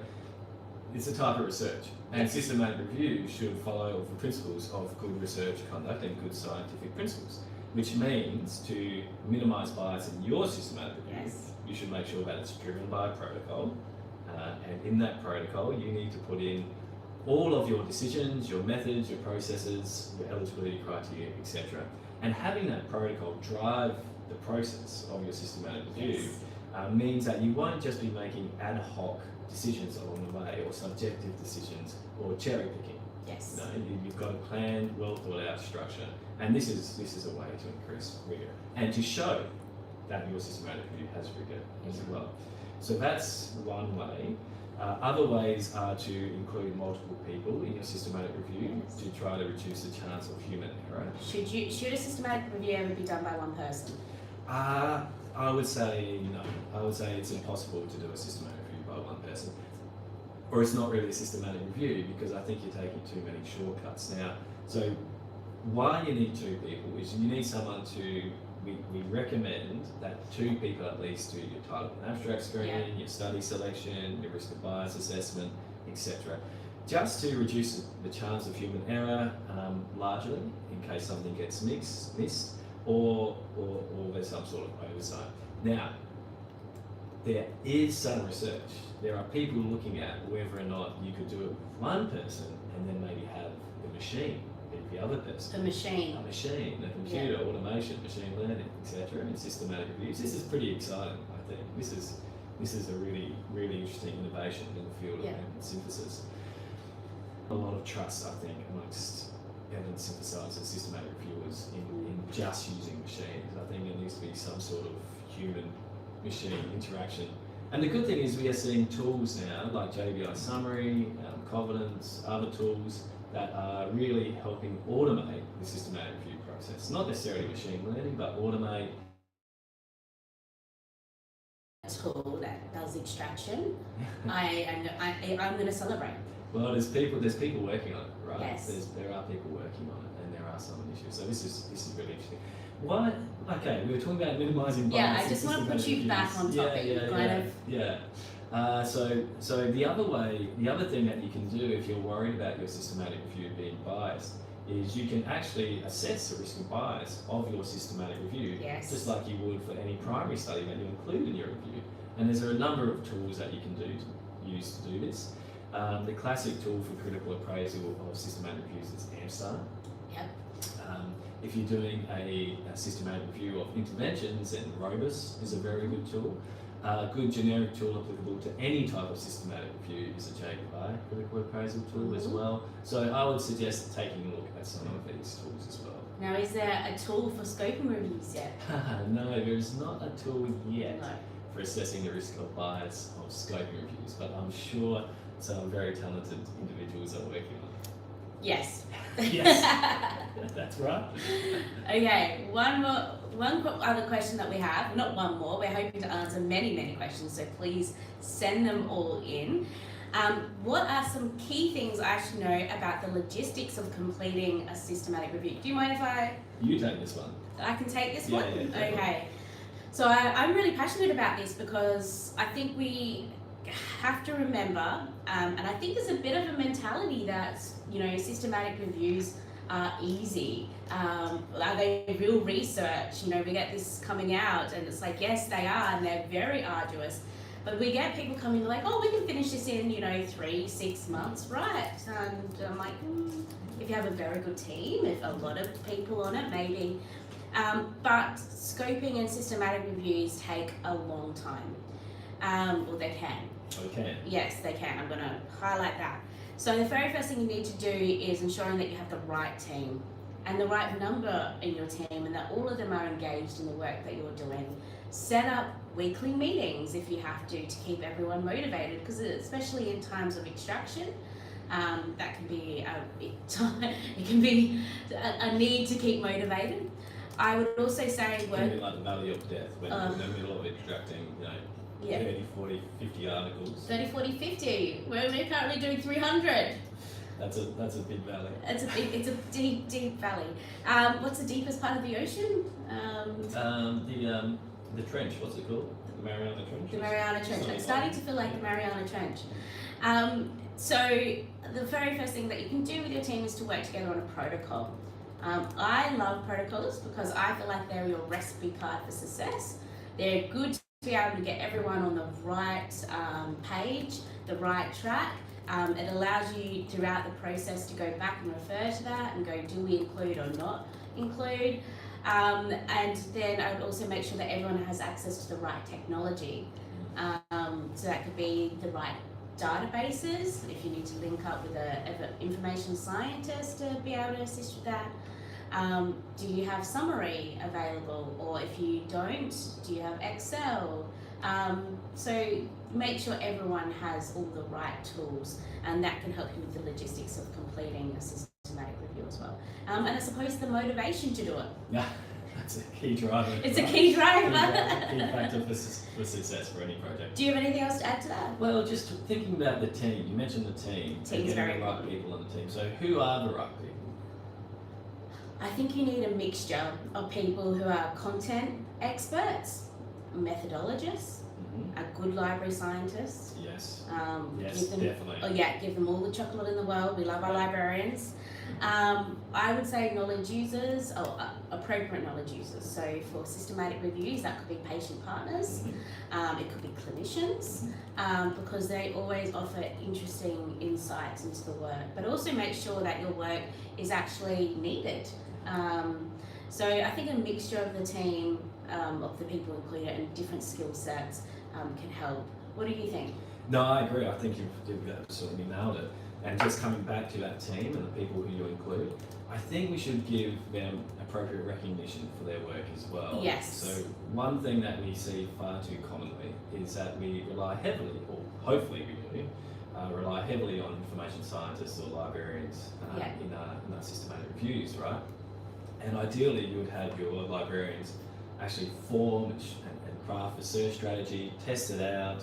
It's a type of research, and systematic review should follow the principles of good research conduct and good scientific principles, which means to minimise bias in your systematic review, you should make sure that it's driven by a protocol, and in that protocol you need to put in all of your decisions, your methods, your processes, your eligibility criteria, etc. And having that protocol drive the process of your systematic review means that you won't just be making ad hoc decisions along the way, or subjective decisions, or cherry picking. Yes. You've got a planned, well thought out structure, and this is a way to increase rigor and to show that your systematic review has rigor as well. So that's one way. Other ways are to include multiple people in your systematic review to try to reduce the chance of human error. Should a systematic review ever be done by one person? I would say no. I would say it's impossible to do a systematic review by one person. Or it's not really a systematic review, because I think you're taking too many shortcuts now. So why you need two people is you need someone we recommend that two people at least do your title and abstract screening, your study selection, your risk of bias assessment, etc. Just to reduce the chance of human error, largely, in case something gets missed, or there's some sort of oversight. Now, there is some research. There are people looking at whether or not you could do it with one person and then maybe have the machine be the other person. A machine, a computer, automation, machine learning, etc. and systematic reviews. This is pretty exciting, I think. This is a really, really interesting innovation in the field of evidence synthesis. A lot of trust, I think, amongst evidence synthesizers, systematic reviewers in just using machines. I think there needs to be some sort of human-machine interaction. And the good thing is we are seeing tools now like JBI Summary, Covenants, other tools that are really helping automate the systematic review process. Not necessarily machine learning, but automate. A tool that does extraction. I'm going to celebrate. Well, there's people working on it, right? Yes. There are people working on it, and there are some issues. So this is really interesting. Why? Okay, we were talking about minimising bias. Yeah, I just want to put you back on topic. So the other thing that you can do if you're worried about your systematic review being biased is you can actually assess the risk of bias of your systematic review, Yes. just like you would for any primary study that you include in your review. And there's a number of tools that you can use to do this. The classic tool for critical appraisal of systematic reviews is AMSTAR. Yep. If you're doing a systematic review of interventions, then ROBUS is a very good tool. A good generic tool applicable to any type of systematic review is a JPI critical appraisal tool as well. So I would suggest taking a look at some of these tools as well. Now, is there a tool for scoping reviews yet? No, there is not a tool yet No. for assessing the risk of bias of scoping reviews, but I'm sure some very talented individuals are working on it. Yes. Yes, that's right. Okay, one other question that we have, not one more, we're hoping to answer many questions, so please send them all in. What are some key things I should know about the logistics of completing a systematic review? Do you mind if You take this one. I can take this Yeah, one? yeah, definitely. Okay. So I'm really passionate about this because I think we have to remember, and I think there's a bit of a mentality that, systematic reviews are easy. Are they real research? We get this coming out and it's like, yes, they are, and they're very arduous. But we get people coming like, oh, we can finish this in, 3-6 months, right? And I'm like, if you have a very good team, if a lot of people on it, maybe. But scoping and systematic reviews take a long time. Well, they can. Okay. Yes, they can. I'm going to highlight that. So the very first thing you need to do is ensuring that you have the right team and the right number in your team, and that all of them are engaged in the work that you're doing. Set up weekly meetings if you have to keep everyone motivated, because especially in times of extraction, that can be it can be a need to keep motivated. I would also say It's going to be like the valley of death when you're in the middle of extracting, 30, 40, 50 articles. 30, 40, 50. We're currently doing 300. That's a big valley. It's a deep valley. What's the deepest part of the ocean? The trench, what's it called? The Mariana Trench? The Mariana Trench. It's starting to feel like the Mariana Trench. So the very first thing that you can do with your team is to work together on a protocol. I love protocols because I feel like they're your recipe card for success. They're good to be able to get everyone on the right page, the right track. It allows you throughout the process to go back and refer to that and go, do we include or not include? And then I would also make sure that everyone has access to the right technology. So that could be the right databases, if you need to link up with an information scientist to be able to assist with that. Do you have summary available, or if you don't, do you have Excel? So make sure everyone has all the right tools, and that can help you with the logistics of completing a systematic review as well. And I suppose the motivation to do it. Yeah, that's a key driver. It's a key driver. Key factor for success for any project. Do you have anything else to add to that? Well, just thinking about the team, you mentioned the team. Team's and getting very the right important. people on the team. So who are the right people? I think you need a mixture of people who are content experts, methodologists, a good library scientist. Yes. Give them, Definitely. give them all the chocolate in the world. We love our librarians. I would say knowledge users, or appropriate knowledge users. So for systematic reviews, that could be patient partners, it could be clinicians, because they always offer interesting insights into the work, but also make sure that your work is actually needed. So I think a mixture of the team, of the people included, and different skill sets can help. What do you think? No, I agree. I think you've absolutely nailed it. And just coming back to that team and the people who you include, I think we should give them appropriate recognition for their work as well. Yes. So one thing that we see far too commonly is that we rely heavily, or hopefully we do, rely heavily on information scientists or librarians in our systematic reviews, right? And ideally you would have your librarians actually form and craft a search strategy, test it out,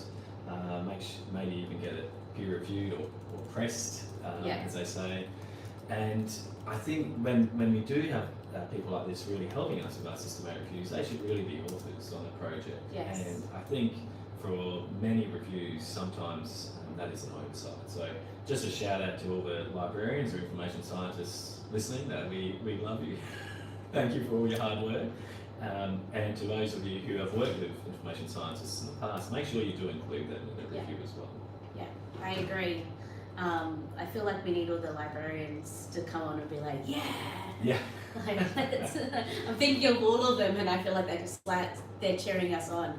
maybe even get it peer reviewed or pressed, as they say. And I think when we do have people like this really helping us with our systematic reviews, they should really be authors on the project. Yes. And I think for many reviews, sometimes that is an oversight. So just a shout out to all the librarians or information scientists listening, that we love you. Thank you for all your hard work. And to those of you who have worked with information scientists in the past, make sure you do include that in the review as well. Yeah, I agree. I feel like we need all the librarians to come on and be like, Yeah. Like, I'm thinking of all of them, and I feel like they're cheering us on.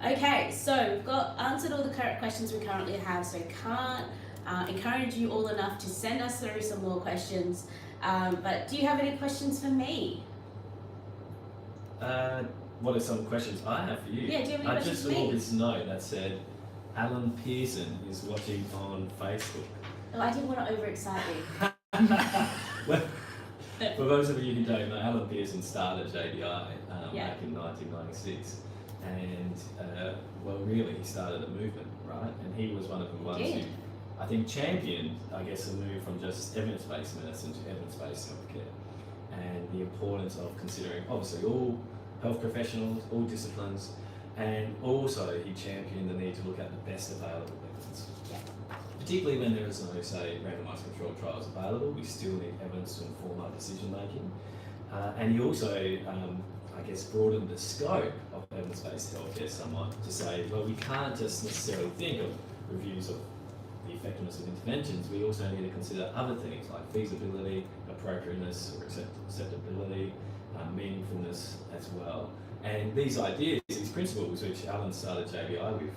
Okay, so we've answered all the current questions we currently have, so can't encourage you all enough to send us through some more questions. But do you have any questions for me? What are some questions I have for you? Yeah, do you have any I questions just for saw me? this note that said, Alan Pearson is watching on Facebook. Oh, I didn't want to overexcite you. Well, for those of you who don't know, Alan Pearson started JBI Yeah. back in 1996, and well, really, he started a movement, right? And he was one of the ones who, I think, championed, I guess, the move from just evidence-based medicine to evidence-based healthcare, and the importance of considering, obviously, all health professionals, all disciplines, and also he championed the need to look at the best available evidence. Yeah. Particularly when there is no, say, randomised controlled trials available, we still need evidence to inform our decision making. And he also, I guess, broadened the scope of evidence-based healthcare somewhat to say, well, we can't just necessarily think of reviews of the effectiveness of interventions, we also need to consider other things like feasibility, appropriateness or acceptability, meaningfulness as well. And these ideas, these principles, which Alan started JBI with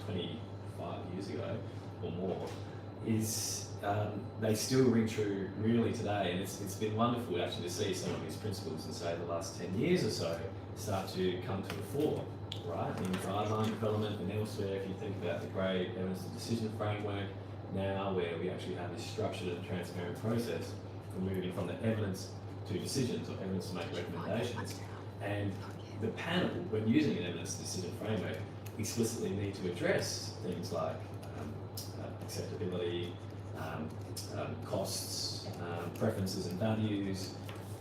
25 years ago or more, is they still ring true really today. And it's been wonderful actually to see some of these principles in, say, the last 10 years or so start to come to the fore, right? In guideline development and elsewhere, if you think about the great evidence of decision framework now, where we actually have this structured and transparent process for moving from the evidence to decisions, or evidence to make recommendations. And the panel, when using an evidence decision framework, explicitly need to address things like acceptability, costs, preferences and values,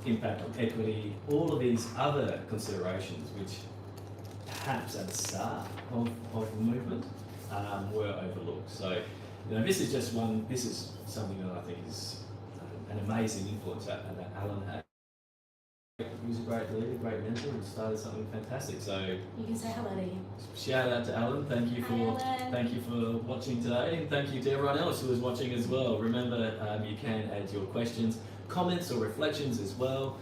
impact on equity, all of these other considerations which perhaps at the start of the movement were overlooked. So, you know, this is something that I think is an amazing influence that Alan had. He was a great leader, great mentor, and started something fantastic. So You can say hello to him. shout out to Alan. Thank you for watching today, and thank you to everyone else who is watching as well. Remember, you can add your questions, comments, or reflections as well.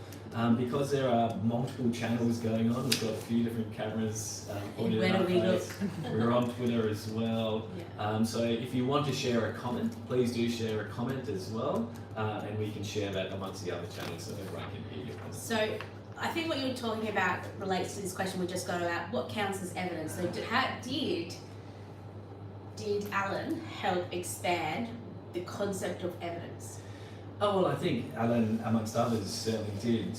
Because there are multiple channels going on, we've got a few different cameras pointed at our face. We're on Twitter as well. Yeah. So if you want to share a comment, please do share a comment as well, and we can share that amongst the other channels so everyone can hear your comments. So I think what you're talking about relates to this question we just got about what counts as evidence. So did Alan help expand the concept of evidence? Oh, well, I think Alan, amongst others, certainly did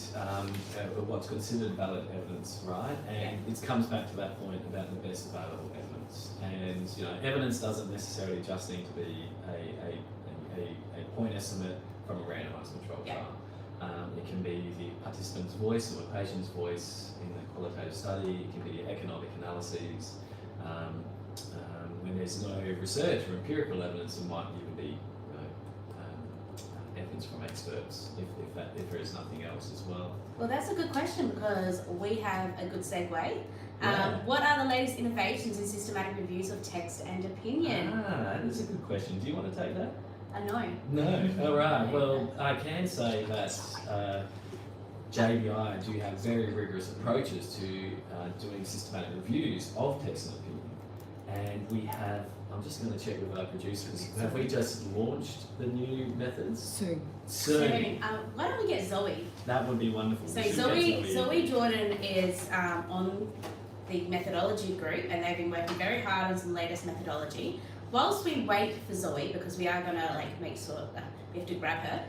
what's considered valid evidence, right? And it comes back to that point about the best available evidence. And, you know, evidence doesn't necessarily just need to be a point estimate from a randomised controlled trial. It can be the participant's voice or the patient's voice in the qualitative study. It can be economic analyses. When there's no research or empirical evidence, it might even be evidence from experts, if there is nothing else as well. Well, that's a good question because we have a good segue. Yeah. What are the latest innovations in systematic reviews of text and opinion? That is a good question. Do you want to take that? No. No. All right. Well, I can say that JBI do have very rigorous approaches to doing systematic reviews of text and opinion. And we have, I'm just going to check with our producers, have we just launched the new methods? Soon. Soon. Why don't we get Zoe? That would be wonderful. So We should get Zoe Jordan is on the methodology group, and they've been working very hard on some latest methodology. Whilst we wait for Zoe, because we are going to make sure we have to grab her,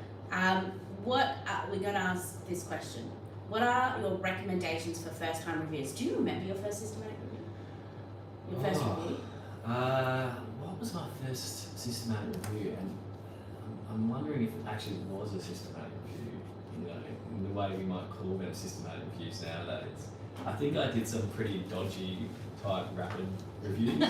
we're going to ask this question. What are your recommendations for first-time reviews? Do you remember your first systematic review? Your first review? What was my first systematic review? And I'm wondering if it actually was a systematic review, you know, in the way we might call them systematic reviews nowadays. I think I did some pretty dodgy type rapid reviews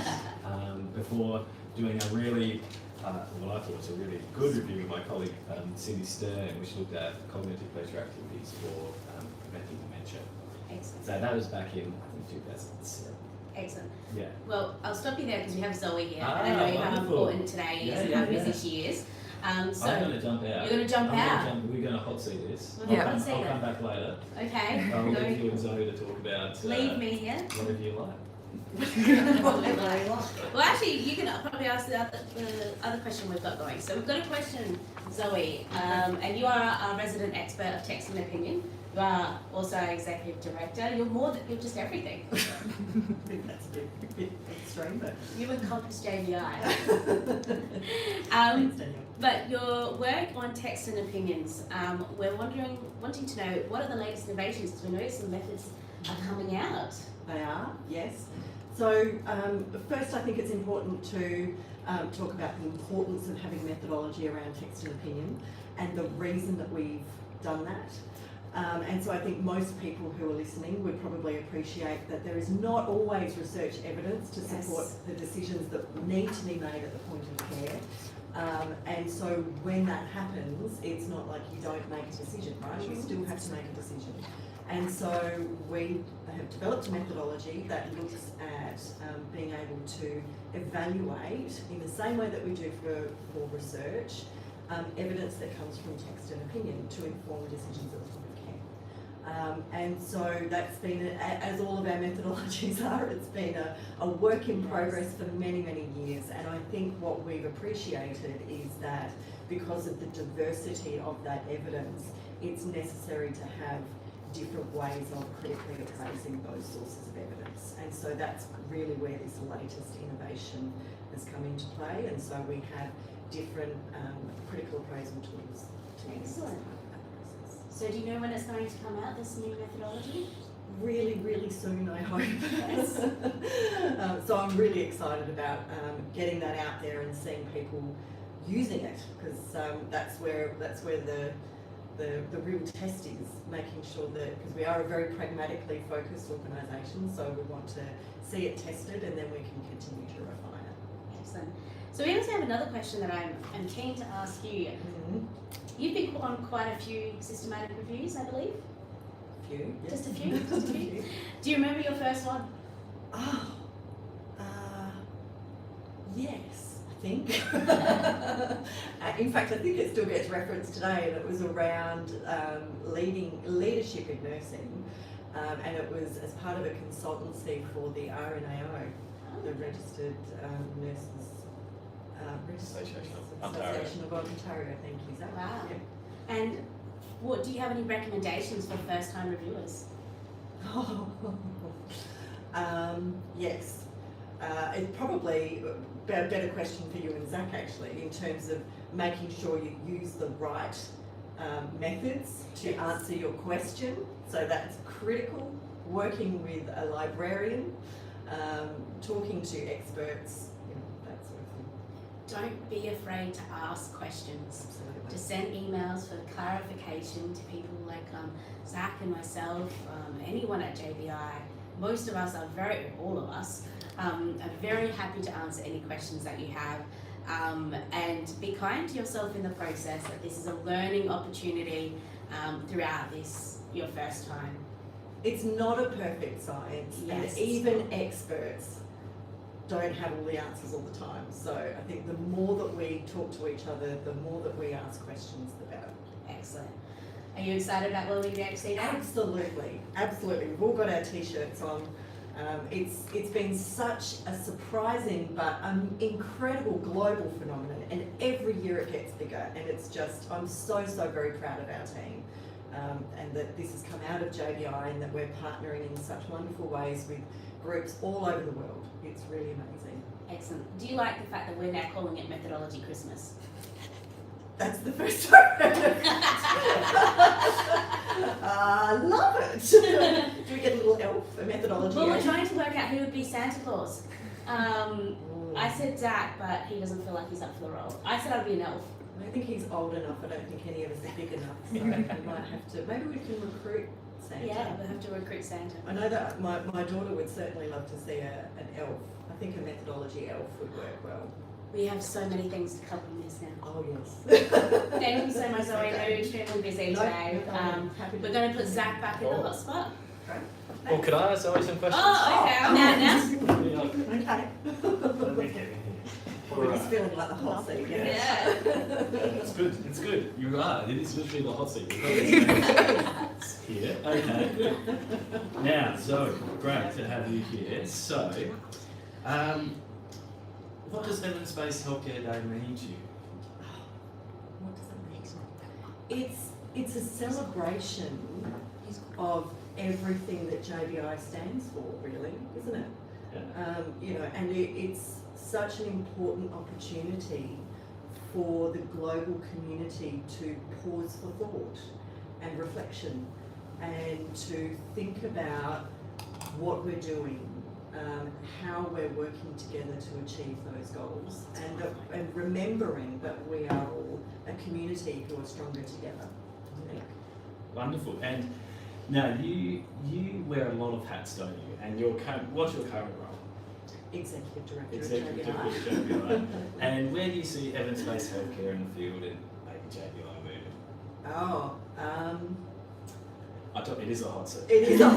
doing a really, well, I thought it was a really good review with my colleague Cindy Stern, which looked at cognitive pleasure activities for preventing dementia. Excellent. So that was back in, I think, 2007. Excellent. Yeah. Well, I'll stop you there because we have Zoe here, Ah, and I know how wonderful. important today is Yeah, and yeah, how busy yeah. she is. So I'm going to jump out. you're going to jump out. We're going to hot seat this. We're I'll, hot seat I'll it. come back later. Okay. I'll Go. leave you and Zoe to talk about Leave me here. whatever you like. Well, actually, you can probably ask the other question we've got going. So we've got a question, Zoe, and you are our resident expert of text and opinion. You are also executive director. You're just everything. I think that's a bit extreme, but You encompass JVI. thanks, Danielle. But your work on text and opinions, we're wanting to know what are the latest innovations, because we know some methods are coming out. They are, yes. So first I think it's important to talk about the importance of having methodology around text and opinion and the reason that we've done that. And so I think most people who are listening would probably appreciate that there is not always research evidence to support Yes. the decisions that need to be made at the point of care. And so when that happens, it's not like you don't make a decision, right? You still have to make a decision. And so we have developed a methodology that looks at being able to evaluate, in the same way that we do for research, evidence that comes from text and opinion to inform decisions at the point of care. And so that's been, as all of our methodologies are, it's been a work in progress for many, many years. And I think what we've appreciated is that because of the diversity of that evidence, it's necessary to have different ways of critically appraising those sources of evidence. And so that's really where this latest innovation has come into play. And so we have different critical appraisal tools to use as part of that process. So do you know when it's going to come out, this new methodology? Really, really soon, I hope. So I'm really excited about getting that out there and seeing people using it, because that's where the real test is, making sure that, because we are a very pragmatically focused organisation, so we want to see it tested and then we can continue to refine it. Excellent. So we also have another question that I'm keen to ask you. Mm-hmm. You've been on quite a few systematic reviews, I believe. Few, yes. Just a few? Just a few? Do you remember your first one? Oh, yes, I think. In fact, I think it still gets referenced today, and it was around leadership in nursing, and it was as part of a consultancy for the RNAO, the Registered Nurses Association of Ontario. Thank you, Zach. Wow. Yeah. And what do you have any recommendations for first-time reviewers? Yes. It's probably a better question for you and Zach, actually, in terms of making sure you use the right methods to answer your question. So that's critical. Working with a librarian, talking to experts, that sort of thing. Don't be afraid to ask questions. Absolutely. To send emails for clarification to people like Zac and myself, anyone at JBI. Most of us all of us, are very happy to answer any questions that you have. And be kind to yourself in the process, that this is a learning opportunity throughout your first time. It's not a perfect science, Yes. and even experts don't have all the answers all the time. So I think the more that we talk to each other, the more that we ask questions, the better. Excellent. Are you excited about World EBHC Day? Absolutely, absolutely. We've all got our t-shirts on. It's been such a surprising but incredible global phenomenon, and every year it gets bigger, and it's just, I'm so very proud of our team, and that this has come out of JBI and that we're partnering in such wonderful ways with groups all over the world. It's really amazing. Excellent. Do you like the fact that we're now calling it Methodology Christmas? That's the first time I've heard of it. Love it. Do we get a little elf, a methodology? Well, we're elf? trying to work out who would be Santa Claus. I said Zac, but he doesn't feel like he's up for the role. I said I'd be an elf. I don't think he's old enough. I don't think any of us are big enough. So we might have to. Maybe we can recruit Santa. Yeah, we'll have to recruit Santa. I know that my daughter would certainly love to see an elf. I think a methodology elf would work well. We have so many things to cover in this now. Oh, yes. Thank you so much, Zoe. Okay. We're extremely busy today. We're going to put Zach back in the hot spot. Well, could I ask Zoe some questions? Oh, okay. Now. Yeah. Okay. Let me get in here. We're just feeling like the hot seat, yeah. Yeah. It's good, it's good. You are. It is literally the hot seat. It's here. Okay, good. Now, Zoe, great to have you here. So, what does evidence-based healthcare day mean to you? What does it mean? It's a celebration of everything that JBI stands for, really, isn't it? Yeah. You know, and it's such an important opportunity for the global community to pause for thought and reflection and to think about what we're doing, how we're working together to achieve those goals, and remembering that we are all a community who are stronger together. I think. Wonderful. And now you wear a lot of hats, don't you? And what's your current role? Executive Director Executive of Director of JBI. And where do you see evidence-based healthcare in the field and maybe JBI moving? Oh, It is a hot seat. it is a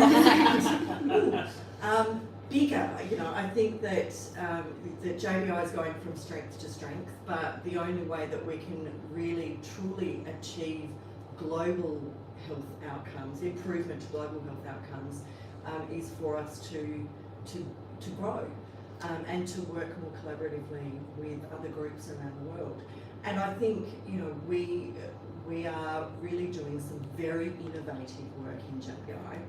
hot bigger, you know, I think that that JBI is going from strength to strength, but the only way that we can really truly achieve global health outcomes, improvement to global health outcomes, is for us to grow and to work more collaboratively with other groups around the world. And I think, you know, we are really doing some very innovative work in JBI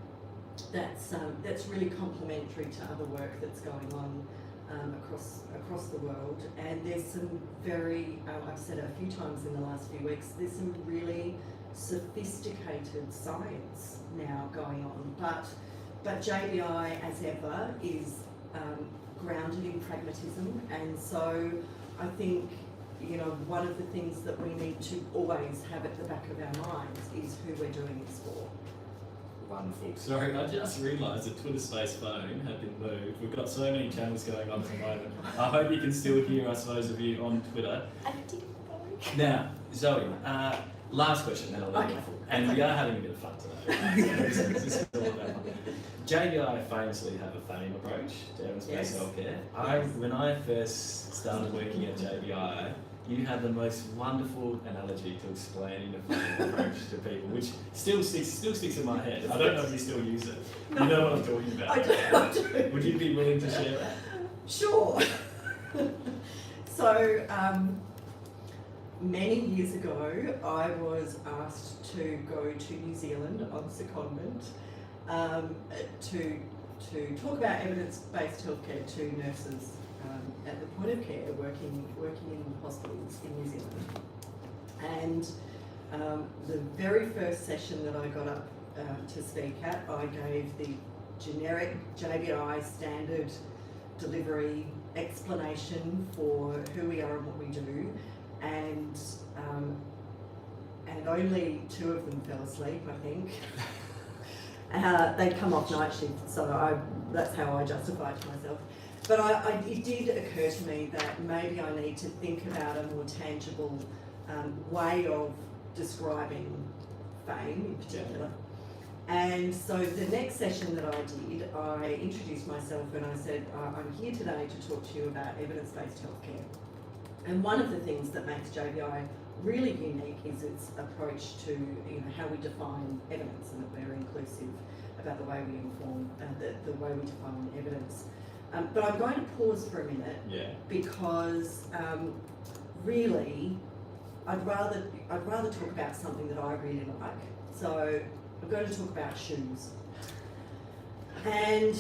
that's really complementary to other work that's going on across the world. And there's some very, I've said it a few times in the last few weeks, there's some really sophisticated science now going on, but JBI, as ever, is grounded in pragmatism. And so I think, you know, one of the things that we need to always have at the back of our minds is who we're doing this for. Wonderful. Sorry, I just realised that Twitter Space phone had been moved. We've got so many channels going on at the moment. I hope you can still hear us, those of you on Twitter. Now, Zoe, last question, then I'll let you. And we are having a bit of fun today. This is all about fun. JBI famously have a fame approach to evidence-based healthcare. When I first started working at JBI, you had the most wonderful analogy to explaining the fame approach to people, which still sticks in my head. I don't know if you still use it. You know what I'm talking about. I do. Would you be willing to share that? Sure. So, many years ago, I was asked to go to New Zealand on secondment to talk about evidence-based healthcare to nurses at the point of care working in hospitals in New Zealand. And the very first session that I got up to speak at, I gave the generic JBI standard delivery explanation for who we are and what we do, and only 2 of them fell asleep, I think. They'd come off night shift, so that's how I justify it to myself. But it did occur to me that maybe I need to think about a more tangible way of describing fame in particular. And so the next session that I did, I introduced myself and I said, I'm here today to talk to you about evidence-based healthcare. And one of the things that makes JBI really unique is its approach to, you know, how we define evidence, and that we're inclusive about the way we inform, the way we define evidence. But I'm going to pause for a minute, because really, I'd rather talk about something that I really like. So I'm going to talk about shoes. And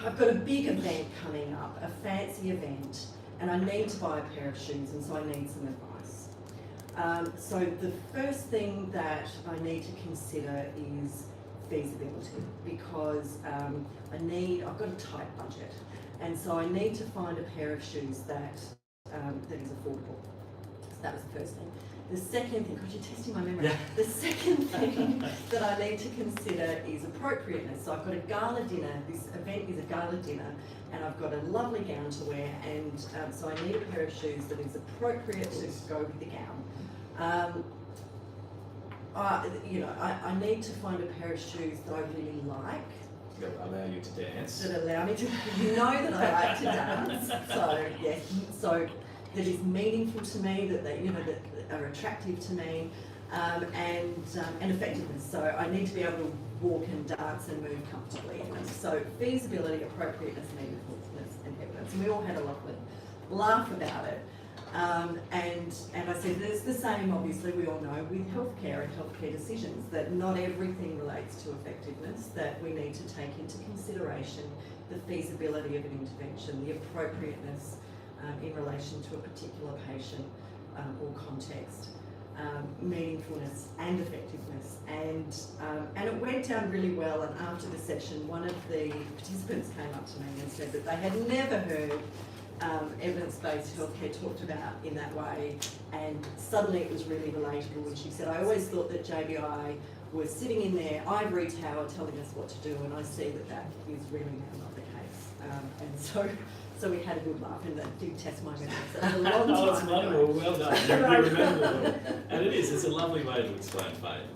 I've got a big event coming up, a fancy event, and I need to buy a pair of shoes, and so I need some advice. So the first thing that I need to consider is feasibility, because I've got a tight budget, and so I need to find a pair of shoes that is affordable. that was the first thing. The second thing, God, you're testing my memory. Yeah. The second thing that I need to consider is appropriateness. So I've got a gala dinner. This event is a gala dinner, and I've got a lovely gown to wear, and so I need a pair of shoes that is appropriate to go with the gown. I need to find a pair of shoes that I really like. That allow you to dance. That allow me to, that I like to dance. So yes, so that is meaningful to me, that that are attractive to me, and effectiveness. So I need to be able to walk and dance and move comfortably in them. So feasibility, appropriateness, meaningfulness, and evidence. And we all had a lovely laugh about it. And I said it's the same, obviously, we all know, with healthcare and healthcare decisions, that not everything relates to effectiveness, that we need to take into consideration the feasibility of an intervention, the appropriateness in relation to a particular patient or context, meaningfulness and effectiveness. And it went down really well, and after the session, one of the participants came up to me and said that they had never heard evidence-based healthcare talked about in that way, and suddenly it was really relatable. And she said, I always thought that JBI was sitting in their ivory tower telling us what to do, and I see that that is really now not the case. And so we had a good laugh, and that did test my memory. So a long time It's wonderful. Well done. You remember it. And it's a lovely way to explain FAME.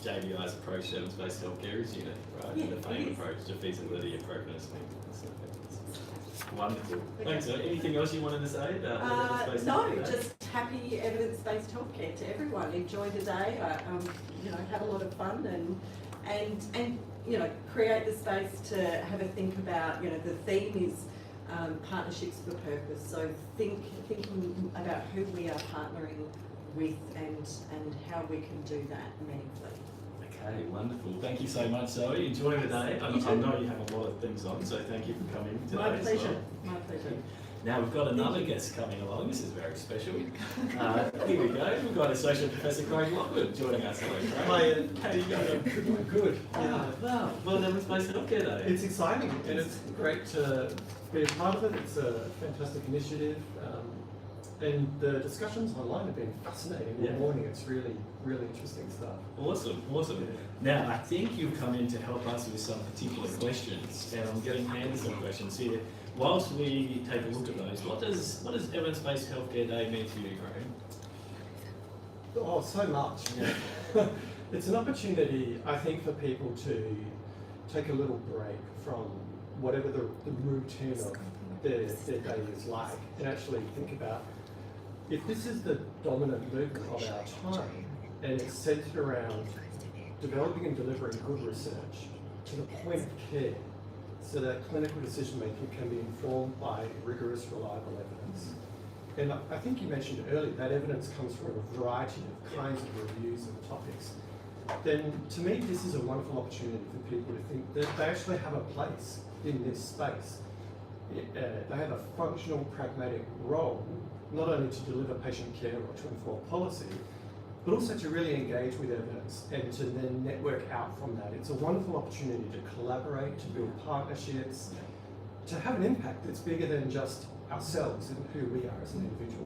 JBI's approach to evidence-based healthcare is unique, right? Yeah, And the FAME approach to feasibility, appropriateness, meaningfulness, and effectiveness. Wonderful. Okay. Thanks. Anything else you wanted to say about evidence-based No, healthcare? just happy evidence-based healthcare to everyone. Enjoy the day. Have a lot of fun and create the space to have a think about. The theme is partnerships for purpose. So thinking about who we are partnering with and how we can do that meaningfully. Okay, wonderful. Thank you so much, Zoe. Enjoy the day. I know you have a lot of things on, so thank you for coming today. My pleasure. As well. My pleasure. Now we've got another guest coming along. This is very special. Here we go. We've got Associate Professor Craig Lockwood joining us. Hello, Craig. Hi, How are you going? good. Wow. Well, Evidence-Based Healthcare Day. It's exciting and it's great to be a part of it. It's a fantastic initiative, and the discussions online have been fascinating all morning. It's really, really interesting stuff. Awesome. Now, I think you've come in to help us with some particular questions, and I'm getting handed some questions here. Whilst we take a look at those, what does Evidence-Based Healthcare Day mean to you, Craig? Oh, so much. It's an opportunity, I think, for people to take a little break from whatever the routine of their day is like, and actually think about, if this is the dominant movement of our time, and it's centered around developing and delivering good research to the point of care, so that clinical decision making can be informed by rigorous, reliable evidence. And I think you mentioned earlier that evidence comes from a variety of kinds of reviews and topics. Then to me, this is a wonderful opportunity for people to think that they actually have a place in this space. They have a functional, pragmatic role, not only to deliver patient care or to inform policy, but also to really engage with evidence and to then network out from that. It's a wonderful opportunity to collaborate, to build partnerships, to have an impact that's bigger than just ourselves and who we are as an individual.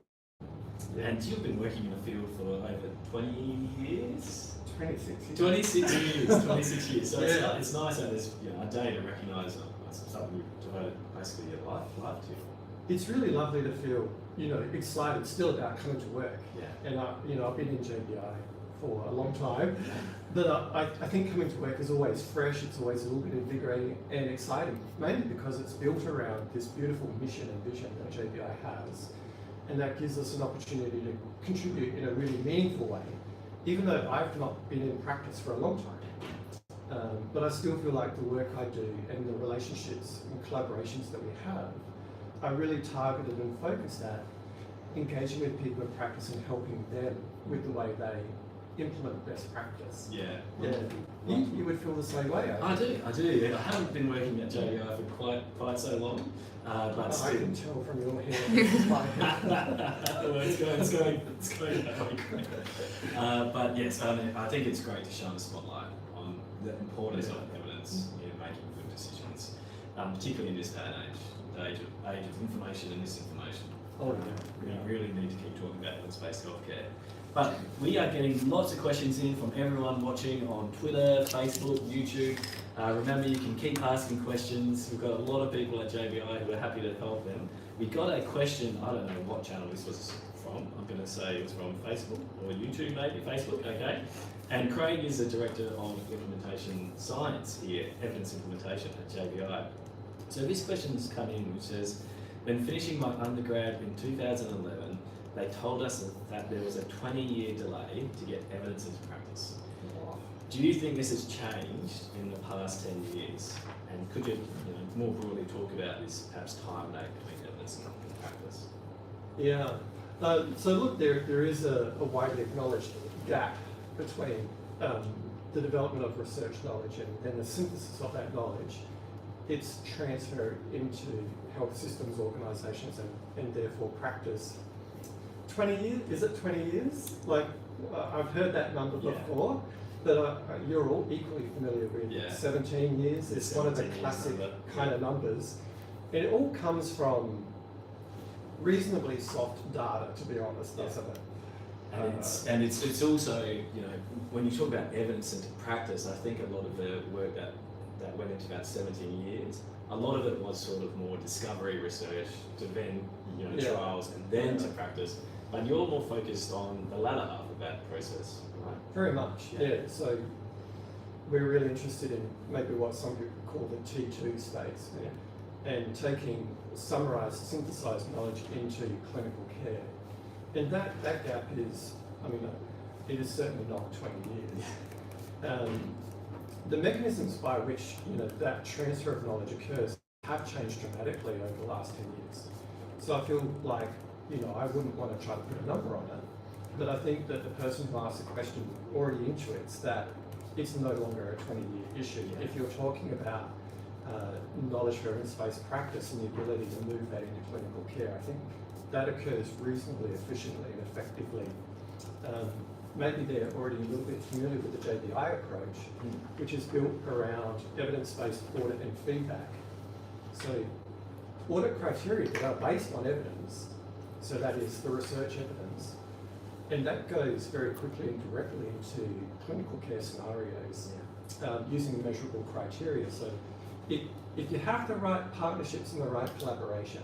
And you've been working in the field for over 20 years? 26 years. 26 years. 26 years. So Yeah. it's nice that there's a day to recognise something you've devoted basically your life to. It's really lovely to feel, excited still about coming to work. Yeah. And I've been in JBI for a long time, but I think coming to work is always fresh. It's always a little bit invigorating and exciting, mainly because it's built around this beautiful mission and vision that JBI has, and that gives us an opportunity to contribute in a really meaningful way, even though I've not been in practice for a long time. But I still feel like the work I do and the relationships and collaborations that we have are really targeted and focused at engaging with people in practice and helping them with the way they implement best practice. Yeah. You would feel the same way. I do. I haven't been working at JBI for quite so long, but still. I can tell from your hair. Well, it's going that way, great. But yes, I think it's great to shine a spotlight on the importance of evidence in making good decisions, particularly in this day and age, the age of information and misinformation. Oh, We really need to keep talking about evidence-based healthcare. But we are getting lots of questions in from everyone watching on Twitter, Facebook, YouTube. Remember, you can keep asking questions. We've got a lot of people at JBI who are happy to help them. We got a question, I don't know what channel this was from. I'm going to say it was from Facebook or YouTube, maybe Facebook, okay. And Craig is the Director of Implementation Science here, Evidence Implementation at JBI. So this question's come in which says, when finishing my undergrad in 2011, they told us that there was a 20-year delay to get evidence into practice. Do you think this has changed in the past 10 years? And could you, more broadly talk about this perhaps time lag between evidence and practice? Yeah. So look, there is a widely acknowledged gap between the development of research knowledge and the synthesis of that knowledge, its transfer into health systems, organisations, and therefore practice. 20 years? Is it 20 years? Like, I've heard that number before, but you're all equally familiar with 17 years. It's one of the classic kind of numbers. And it all comes from reasonably soft data, to be honest, doesn't it? And it's also, when you talk about evidence into practice, I think a lot of the work that went into about 17 years, a lot of it was sort of more discovery research to then, trials and then to practice. But you're more focused on the latter half of that process, right? Very much, yeah. So we're really interested in maybe what some people call the T2 states, and taking summarised, synthesised knowledge into clinical care. And that gap is, it is certainly not 20 years. The mechanisms by which that transfer of knowledge occurs have changed dramatically over the last 10 years. So I feel like I wouldn't want to try to put a number on it, but I think that the person who asked the question already intuits that it's no longer a 20-year issue. If you're talking about knowledge for evidence-based practice and the ability to move that into clinical care, I think that occurs reasonably efficiently and effectively. Maybe they're already a little bit familiar with the JBI approach, which is built around evidence-based audit and feedback. So audit criteria that are based on evidence, so that is the research evidence, and that goes very quickly and directly into clinical care scenarios using measurable criteria. So if you have the right partnerships and the right collaboration,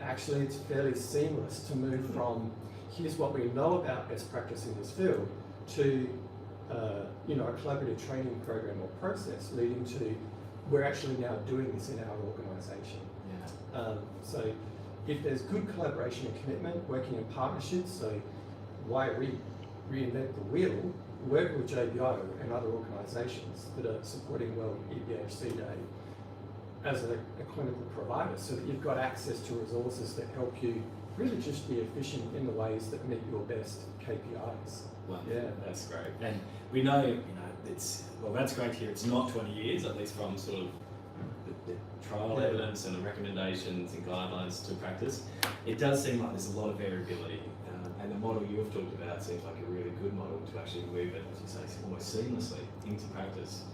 actually it's fairly seamless to move from here's what we know about best practice in this field to a collaborative training program or process leading to we're actually now doing this in our organisation. So if there's good collaboration and commitment, working in partnerships, so why reinvent the wheel? Work with JBI and other organisations that are supporting World EBHC Day as a clinical provider, so that you've got access to resources that help you really just be efficient in the ways that meet your best KPIs. Well, that's great. And we know, that's great to hear. It's not 20 years, at least from sort of the trial evidence and the recommendations and guidelines to practice. It does seem like there's a lot of variability. And the model you've talked about seems like a really good model to actually move it, as you say, almost seamlessly into practice.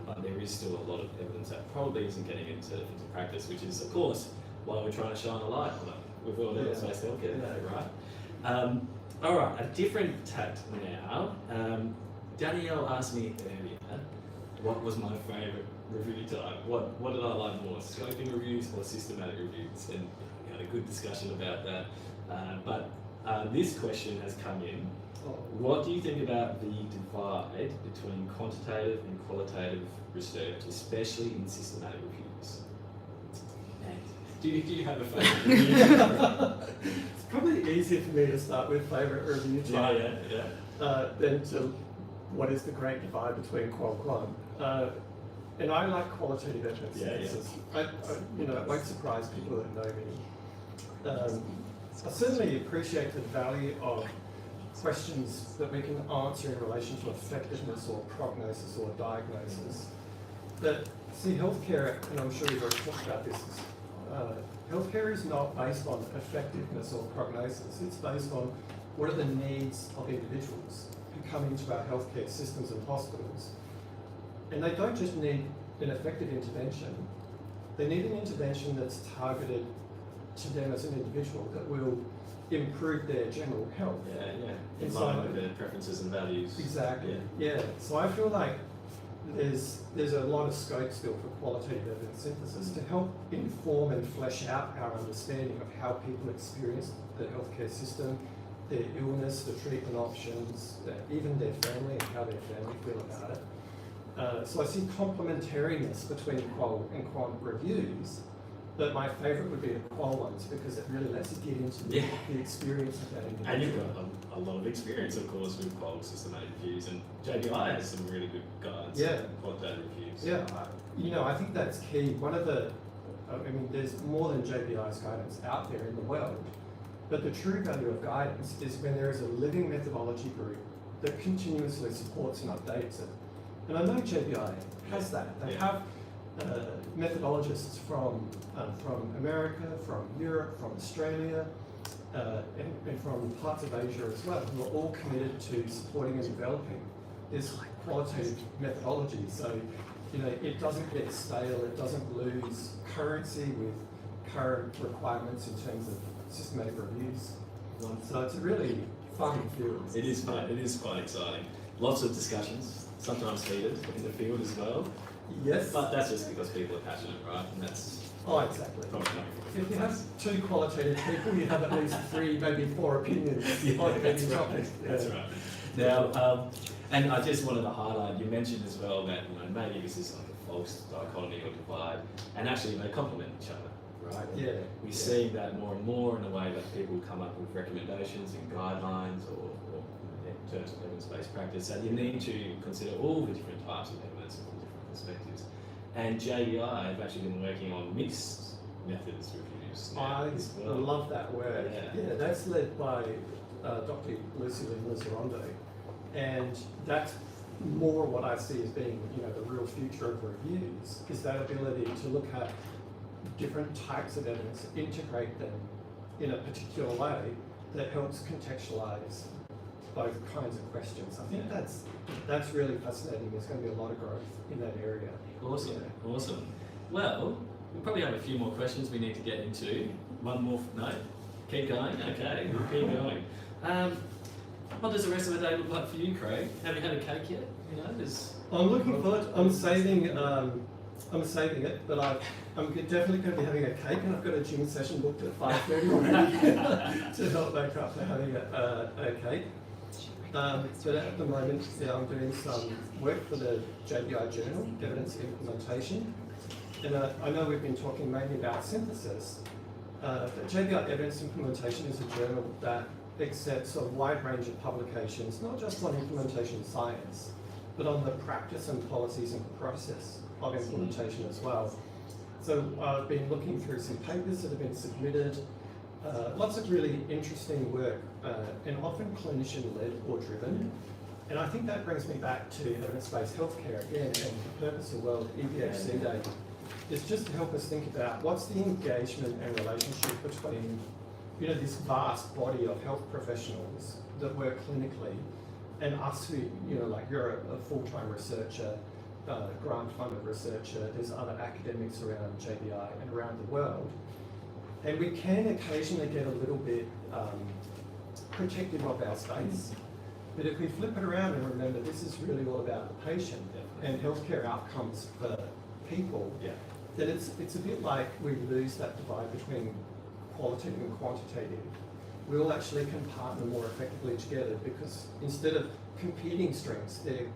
But there is still a lot of evidence that probably isn't getting into practice, which is, of course, why we're trying to shine a light on it with World Evidence-Based Healthcare Day, right? All right, a different tact now. Danielle asked me earlier what was my favourite review type. What did I like more, scoping reviews or systematic reviews? And we had a good discussion about that. But this question has come in. What do you think about the divide between quantitative and qualitative research, especially in systematic reviews? And do you have a favourite review? It's probably easier for me to start with favourite review type than to what is the great divide between qual-quant. And I like qualitative evidence analysis. It won't surprise people that know me. I certainly appreciate the value of questions that we can answer in relation to effectiveness or prognosis or diagnosis. But see, healthcare, and I'm sure you've already talked about this, healthcare is not based on effectiveness or prognosis. It's based on what are the needs of individuals who come into our healthcare systems and hospitals. And they don't just need an effective intervention, they need an intervention that's targeted to them as an individual that will improve their general health. Yeah. In And line so- with their preferences and values. Exactly. Yeah. So I feel like there's a lot of scope still for qualitative evidence synthesis to help inform and flesh out our understanding of how people experience the healthcare system, their illness, the treatment options, even their family and how their family feel about it. So I see complementariness between qual and quant reviews, but my favourite would be the qual ones because it really lets you get into the experience of that individual. And you've got a lot of experience, of course, with qual systematic reviews, and JBI has some really good guides. Yeah. Qualitative reviews. Yeah, I think that's key. One of the, there's more than JBI's guidance out there in the world, but the true value of guidance is when there is a living methodology group that continuously supports and updates it. And I know JBI has that. They have methodologists from America, from Europe, from Australia, and from parts of Asia as well, who are all committed to supporting and developing this qualitative methodology. So, it doesn't get stale, it doesn't lose currency with current requirements in terms of systematic reviews. So it's a really fun field. It is fun. It is quite exciting. Lots of discussions, sometimes heated in the field as well. Yes. But that's just because people are passionate, right? And that's Exactly. probably coming from. If you have two qualitative people, you have at least 3, maybe 4 opinions on that's any right. topic. That's right. Now, and I just wanted to highlight, you mentioned as well that maybe this is like a false dichotomy or divide, and actually they complement each other, right? Yeah. We're seeing that more and more in the way that people come up with recommendations and guidelines or in terms of evidence-based practice, and you need to consider all the different types of evidence and all different perspectives. And JBI have actually been working on mixed methods reviews now I as well. love that word. Yeah. That's led by Dr. Lucy Lizarondo, and that's more what I see as being, the real future of reviews, is that ability to look at different types of evidence, integrate them in a particular way that helps contextualize both kinds of questions. I think that's really fascinating. There's going to be a lot of growth in that area. Awesome, awesome. Well, we probably have a few more questions we need to get into. One more, no? Keep going? Okay, we'll keep going. What does the rest of the day look like for you, Craig? Have you had a cake yet? I'm looking forward. I'm saving it, but I'm definitely going to be having a cake, and I've got a gym session booked at 5:30 already to help make up for having a cake. But at the moment, I'm doing some work for the JBI Journal, Evidence Implementation. And I know we've been talking mainly about synthesis, but JBI Evidence Implementation is a journal that accepts a wide range of publications, not just on implementation science, but on the practice and policies and process of implementation as well. So I've been looking through some papers that have been submitted, lots of really interesting work, and often clinician-led or driven. And I think that brings me back to evidence-based healthcare again, and the purpose of World EBHC Day is just to help us think about what's the engagement and relationship between this vast body of health professionals that work clinically and us who, like you're a full-time researcher, grant-funded researcher, there's other academics around JBI and around the world. And we can occasionally get a little bit protective of our space. But if we flip it around and remember this is really all about the patient and healthcare outcomes for people, then it's a bit like we lose that divide between qualitative and quantitative. We all actually can partner more effectively together because instead of competing strengths, they're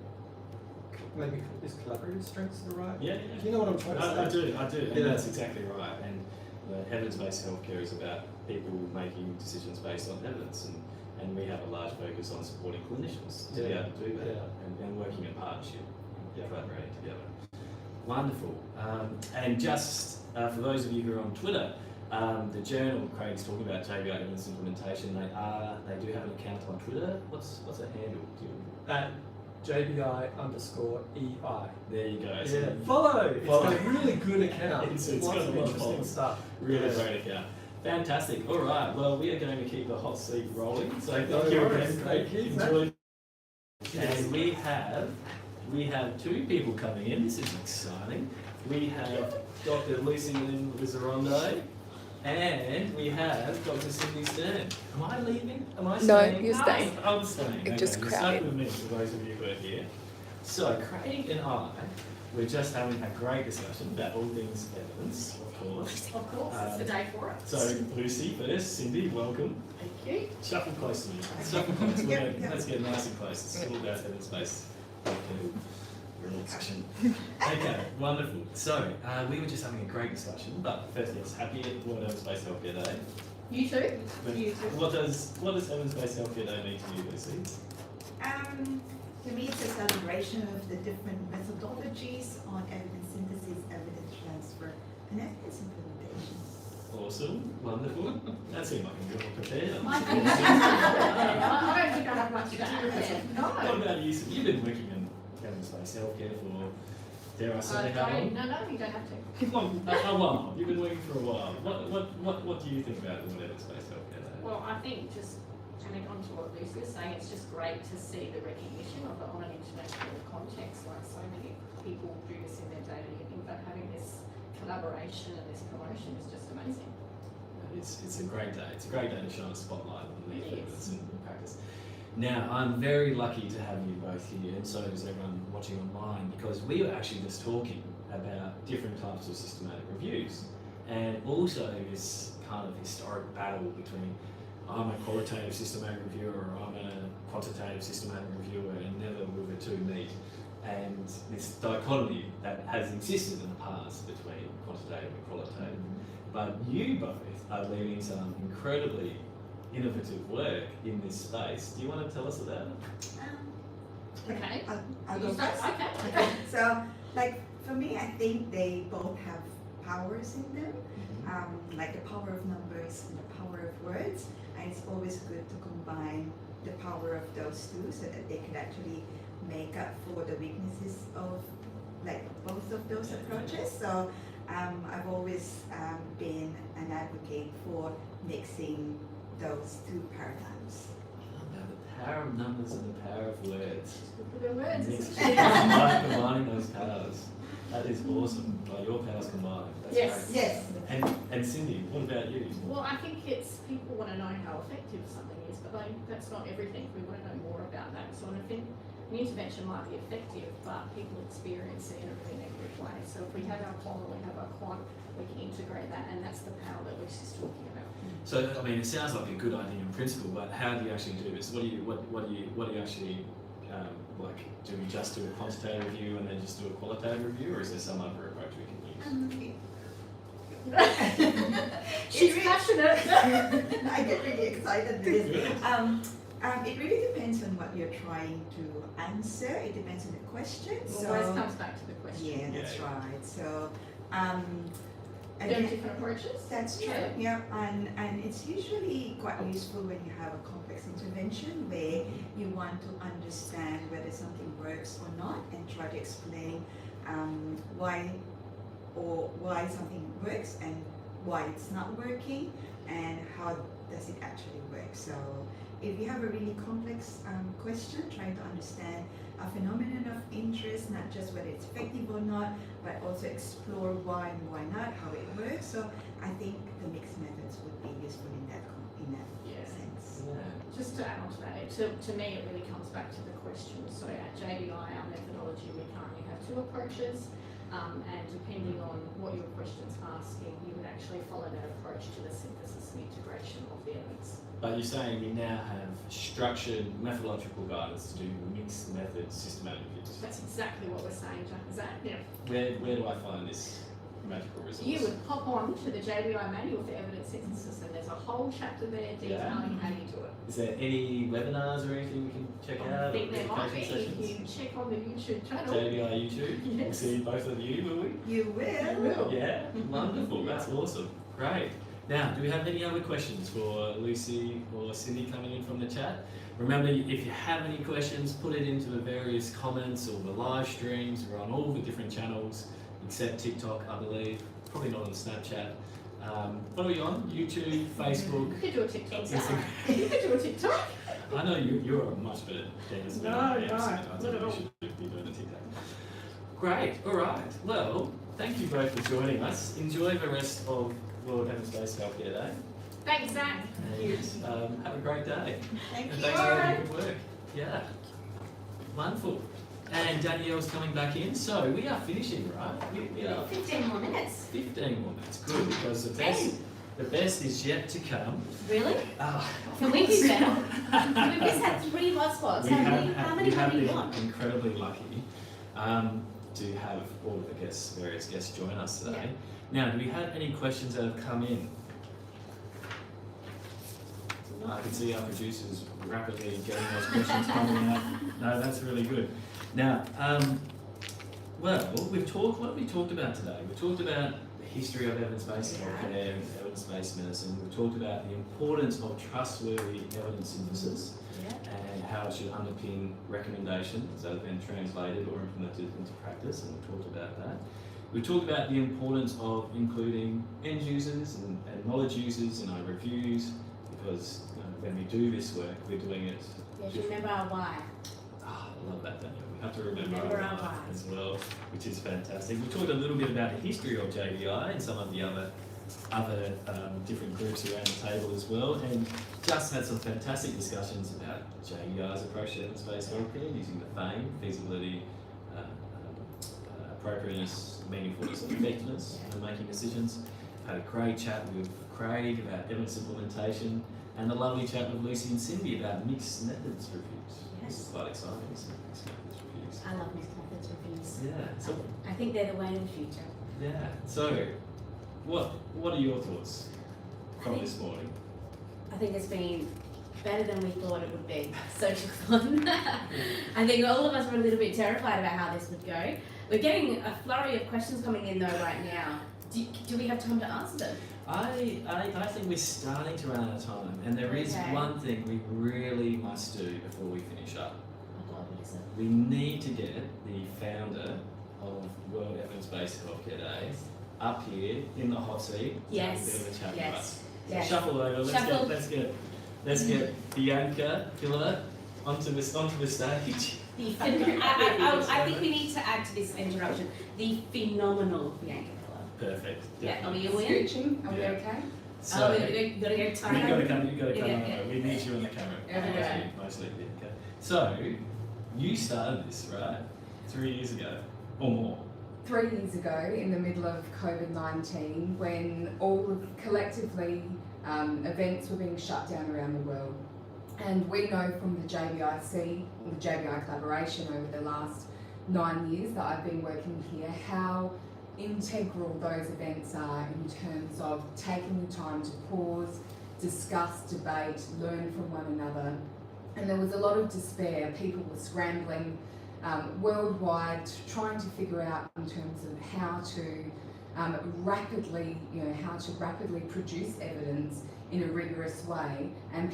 maybe is collaborative strengths the right? Yeah. Do you know what I'm trying to say? I do, and that's exactly right. And evidence-based healthcare is about people making decisions based on evidence, and we have a large focus on supporting clinicians to be able to do that and working in partnership, collaborating together. Wonderful. And just for those of you who are on Twitter, the journal Craig's talking about JBI evidence implementation. They do have an account on Twitter. What's a handle? At JBI_EI. There you go. Yeah, follow. It's a really good account. It's lots got a of lot of interesting followers. stuff. Really great account. Fantastic. All right. Well, we are going to keep the hot seat rolling. So thank No you worries. again. Thank you. Enjoy. And we have 2 people coming in. This is exciting. We have Dr. Lucy Lizarondo And we have Dr. Cindy Stern. Am I leaving? Am I No, staying? you're staying. I'm staying. It just you're crowded. stuck with me for those of you who are here. So Craig and I, we're just having a great discussion about all things evidence, of course. Of course, it's the day for it. So Lucy first, Cindy, welcome. Thank you. Shuffle close to me. Shuffle close. Let's get nice and close. It's all about evidence-based. Discussion. Okay, wonderful. So we were just having a great discussion, but first, yes, happy at World Evidence-Based Healthcare Day. You too? But You too. what does Evidence-Based Healthcare Day mean to you, Lucy? To me, it's a celebration of the different methodologies on evidence synthesis, evidence transfer, and evidence implementation. Awesome, wonderful. That seemed like a good prepared. I don't think I have much to do with it. What No. about you? So you've been working in evidence-based healthcare for, dare I say, how long? No, you don't have to. Long, a while. You've been working for a while. What do you think about the evidence-based healthcare day? Well, I think just adding on to what Lucy was saying, it's just great to see the recognition of it on an international context. Like so many people do this in their daily living, but having this collaboration and this promotion is just amazing. It's a great day. It's a great day to shine a spotlight on the It evidence is. and practice. Now, I'm very lucky to have you both here, and so is everyone watching online, because we were actually just talking about different types of systematic reviews, and also this kind of historic battle between I'm a qualitative systematic reviewer or I'm a quantitative systematic reviewer, and never will the two meet. And this dichotomy that has existed in the past between quantitative and qualitative. But you both are leading some incredibly innovative work in this space. Do you want to tell us about it? Okay. I'll go You start? first. Okay. So, like, for me, I think they both have powers in them, like the power of numbers and the power of words, and it's always good to combine the power of those two so that they could actually make up for the weaknesses of like both of those approaches. So I've always been an advocate for mixing those two paradigms. About the power of numbers and the power of words. The words. Mixed. Combining those powers. That is awesome. Like your powers combined. That's Yes. great. Yes. And Cindy, what about you? Well, I think it's people want to know how effective something is, but that's not everything. We want to know more about that. So I think an intervention might be effective, but people experience it in a really negative way. So if we have our qual and we have our quant, we can integrate that, and that's the power that Lucy's talking about. So I mean, it sounds like a good idea in principle, but how do you actually do this? What do you actually like? Do we just do a quantitative review and then just do a qualitative review, or is there some other approach we can use? She's passionate. I get really excited with this. It really depends on what you're trying to answer. It depends on the question. It always comes back to the question. Yeah, that's Yeah. right. So, There are again, different approaches. that's true. Yeah. Yeah, and it's usually quite useful when you have a complex intervention where you want to understand whether something works or not and try to explain why something works and why it's not working and how does it actually work. So if you have a really complex question, trying to understand a phenomenon of interest, not just whether it's effective or not, but also explore why and why not, how it works. So I think the mixed methods would be useful in that Yeah. sense. Just to add on to that, to me it really comes back to the question. So at JBI, our methodology, we currently have two approaches, and depending on what your question's asking, you would actually follow that approach to the synthesis and integration of the evidence. But you're saying we now have structured methodological guidance to do mixed method systematic reviews. That's exactly what we're saying, Zach. Yeah. Where do I find this magical resource? You would pop on to the JBI manual for evidence synthesis, and there's a whole chapter there detailing how you do it. Is there any webinars or anything we can check out? I think or there might be education if sessions? you check on the YouTube channel. JBI YouTube. We'll Yes. see both of you, will we? You will. Yeah, wonderful. That's awesome. Great. Now, do we have any other questions for Lucy or Cindy coming in from the chat? Remember, if you have any questions, put it into the various comments or the live streams. We're on all the different channels, except TikTok, I believe. Probably not on Snapchat. What are we on? YouTube, Facebook. You could do a TikTok. Instagram. You could do a TikTok. I know you're a much better dancer than No, I am, no, so I not think at we all. should be doing a TikTok. Great. All right. Well, thank you both for joining us. Enjoy the rest of World Evidence-Based Healthcare Day. Thanks, Zach. And have a great day. Thank And you. thanks for all your good work. Yeah. Wonderful. And Danielle's coming back in, so we are finishing, right? We are 15 more minutes. 15 more minutes. Good, because the best is yet to come. Really? Ah. Can we do better? We've just had 3 hotspots. How many have you got? been incredibly lucky to have all of the various guests join us today. Now, do we have any questions that have come in? I can see our producers rapidly getting those questions coming out. No, that's really good. Now, well, what have we talked about today? We've talked about the history of evidence-based healthcare, evidence-based medicine. We've talked about the importance of trustworthy evidence synthesis and how it should underpin recommendations that have been translated or implemented into practice, and we've talked about that. We've talked about the importance of including end users and knowledge users in our reviews, because when we do this work, we're doing it. Yes, remember our why. I love that, Daniel. We have to remember Remember our our why why. as well, which is fantastic. We talked a little bit about the history of JBI and some of the other different groups around the table as well, and just had some fantastic discussions about JBI's approach to evidence-based healthcare using the FAME, feasibility, appropriateness, meaningfulness and effectiveness when making decisions. Had a great chat with Craig about evidence implementation, and a lovely chat with Lucy and Cindy about mixed methods reviews. This is quite exciting, isn't it? Mixed methods reviews. I love mixed methods reviews. Yeah. So I think they're the way of the future. yeah. So, what are your thoughts from this morning? I think it's been better than we thought it would be. Social-Thon. I think all of us were a little bit terrified about how this would go. We're getting a flurry of questions coming in though right now. Do we have time to answer them? I think we're starting to run out of time, and there is Okay. one thing we really must do before we finish up. Oh God, what is it? We need to get the founder of World Evidence-Based Healthcare Day up here in the hot seat. Yes. To have a bit of a chat with Yes. us. Yes. Shuffle over. Shuffle. Let's get Bianca Pillar onto the stage. I think we need to add to this interruption the phenomenal Bianca Pillar. Perfect. Yeah, are we all in? Scooching, are we Yeah. okay? So, We gotta go you've got to come. Yeah. Over. We need you on the camera. Yeah. Mostly. Okay. So, you started this right 3 years ago or more. 3 years ago, in the middle of COVID-19, when all of collectively events were being shut down around the world. And we know from the JBIC, the JBI collaboration over the last 9 years that I've been working here, how integral those events are in terms of taking the time to pause, discuss, debate, learn from one another. And there was a lot of despair. People were scrambling worldwide, trying to figure out in terms of how to rapidly produce evidence in a rigorous way, and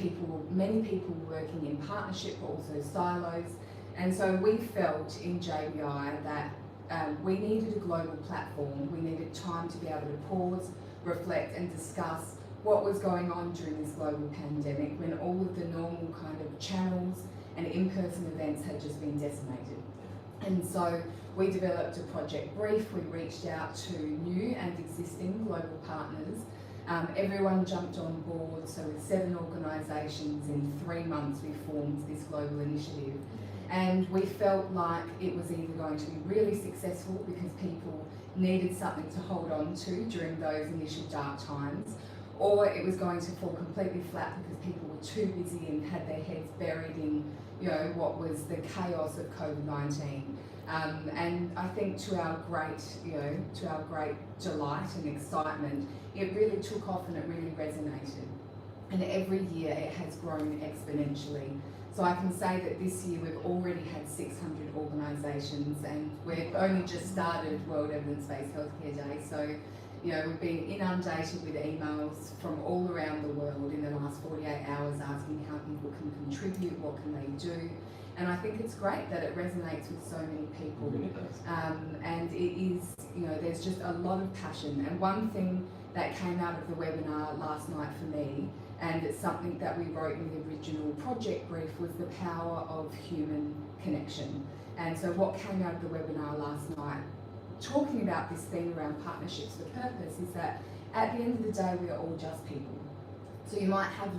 many people working in partnership, but also silos. And so we felt in JBI that we needed a global platform. We needed time to be able to pause, reflect, and discuss what was going on during this global pandemic, when all of the normal kind of channels and in-person events had just been decimated. And so we developed a project brief. We reached out to new and existing global partners. Everyone jumped on board, so with 7 organisations in 3 months we formed this global initiative. And we felt like it was either going to be really successful because people needed something to hold on to during those initial dark times, or it was going to fall completely flat because people were too busy and had their heads buried in, what was the chaos of COVID-19. And I think to our great delight and excitement, it really took off and it really resonated. And every year it has grown exponentially. So I can say that this year we've already had 600 organisations, and we've only just started World Evidence-Based Healthcare Day. So, we've been inundated with emails from all around the world in the last 48 hours asking how people can contribute, what can they do. And I think it's great that it resonates with so many people. It really does. And it is, there's just a lot of passion. And one thing that came out of the webinar last night for me, and it's something that we wrote in the original project brief, was the power of human connection. And so what came out of the webinar last night, talking about this theme around partnerships for purpose, is that at the end of the day, we are all just people. So you might have,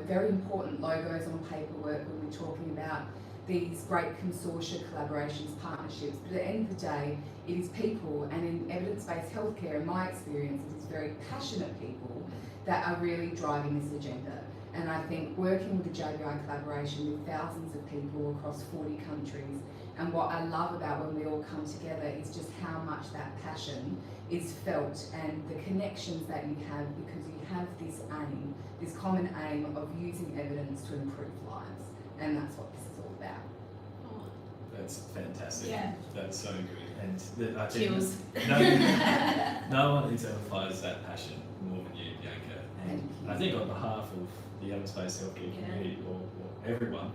very important logos on paperwork when we're talking about these great consortia, collaborations, partnerships, but at the end of the day, it is people, and in evidence-based healthcare, in my experience, it is very passionate people that are really driving this agenda. And I think working with the JBI collaboration with thousands of people across 40 countries, and what I love about when we all come together is just how much that passion is felt and the connections that you have, because you have this aim, this common aim of using evidence to improve lives. And that's what this is all about. That's fantastic. Yeah. That's so good. And I think Chills. no one exemplifies that passion more than you, Bianca. And Thank you. I think on behalf of the evidence-based healthcare Yeah. community, or everyone,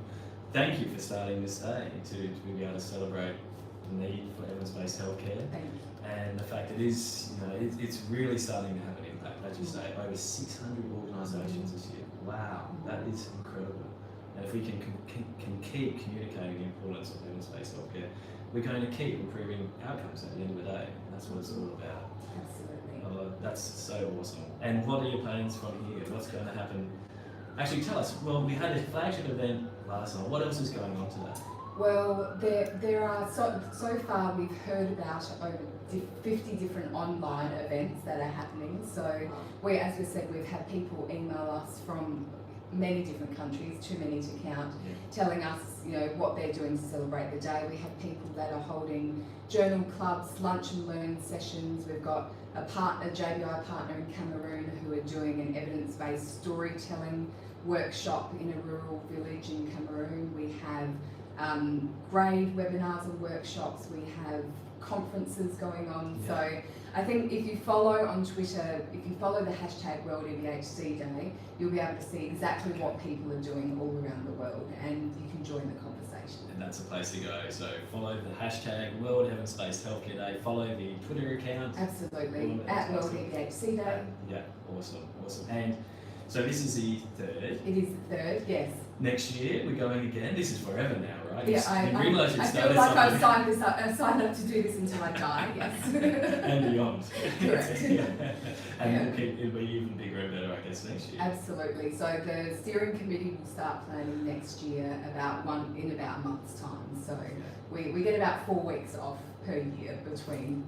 thank you for starting this day to be able to celebrate the need for evidence-based healthcare. Thank you. And the fact it is, it's really starting to have an impact. As you say, over 600 organisations this year. Wow, that is incredible. And if we can keep communicating the importance of evidence-based healthcare, we're going to keep improving outcomes at the end of the day. And that's what it's all about. Absolutely. Oh, that's so awesome. And what are your plans from here? What's going to happen? Actually, tell us. Well, we had a flagship event last night. What else is going on today? Well, there are, so far we've heard about over 50 different online events that are happening. So as we said, we've had people email us from many different countries, too many to count, telling us, what they're doing to celebrate the day. We have people that are holding journal clubs, lunch and learn sessions. We've got a JBI partner in Cameroon who are doing an evidence-based storytelling workshop in a rural village in Cameroon. We have grade webinars and workshops. We have conferences going on. Yeah. So I think if you follow on Twitter, if you follow the hashtag World EBHC Day, you'll be able to see exactly what people are doing all around the world, and you can join the conversation. And that's a place to go. So follow the hashtag World Evidence-Based Healthcare Day. Follow the Twitter account. Absolutely, at World EBHC Day. Yeah, awesome. And so this is the third. It is the third, yes. Next year we're going again. This is forever now, right? Yeah, you realise you've I feel started like I've something. signed up to do this until I die, yes. And beyond. Correct. And it'll be even bigger and better, I guess, next year. Absolutely. So the steering committee will start planning next year in about a month's time. So we get about 4 weeks off per year between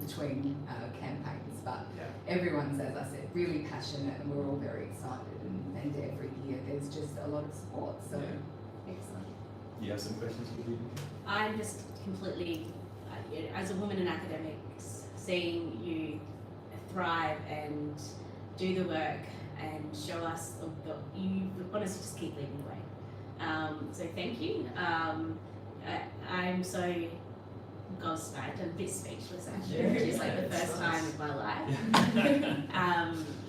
campaigns, but everyone's, as I said, really passionate, and we're all very excited, and every year there's just a lot of support. So excellent. You have some questions for me? I'm just completely, as a woman in academics, seeing you thrive and do the work and show us you want us to just keep leading the way. So thank you. I'm so gobsmacked, I'm a bit speechless actually, which is like the first time in my life.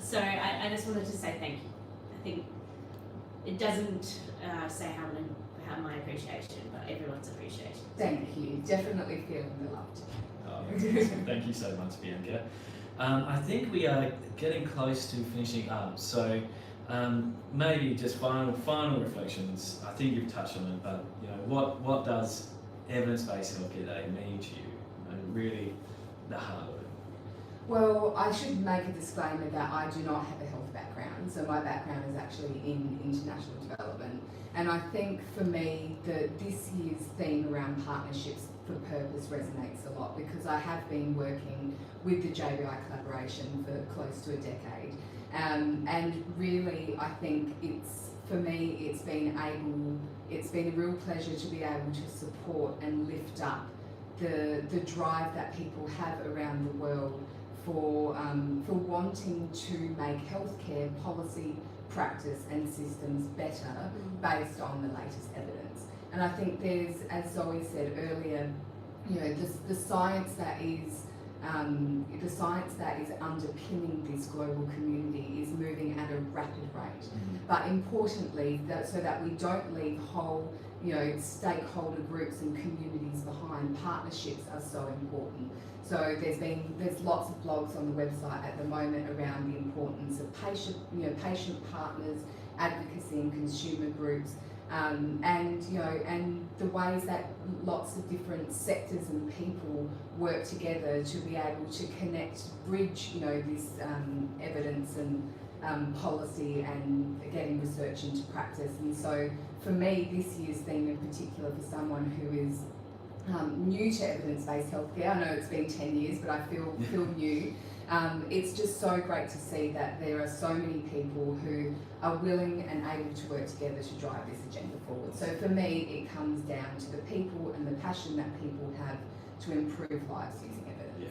So I just wanted to say thank you. I think it doesn't say how my appreciation, but everyone's appreciation. Thank you. Definitely feeling the loved. Awesome. Thank you so much, Bianca. I think we are getting close to finishing up, so maybe just final reflections. I think you've touched on it, but what does Evidence-Based Healthcare Day mean to you? And really, the heart of it. Well, I should make a disclaimer that I do not have a health background, so my background is actually in international development. And I think for me, this year's theme around partnerships for purpose resonates a lot, because I have been working with the JBI collaboration for close to a decade. And really, I think for me, it's been a real pleasure to be able to support and lift up the drive that people have around the world for wanting to make healthcare policy, practice and systems better based on the latest evidence. And I think there's, as Zoe said earlier, the science that is underpinning this global community is moving at a rapid rate. But importantly, so that we don't leave whole stakeholder groups and communities behind, partnerships are so important. So there's lots of blogs on the website at the moment around the importance of patient partners, advocacy and consumer groups, And you know, and the ways that lots of different sectors and people work together to be able to connect, bridge, you know, this evidence and policy and getting research into practice. And so for me, this year's theme in particular, for someone who is new to evidence-based healthcare, I know it's been 10 years, but I feel new. It's just so great to see that there are so many people who are willing and able to work together to drive this agenda forward. So for me, it comes down to the people and the passion that people have to improve lives using evidence. Yeah,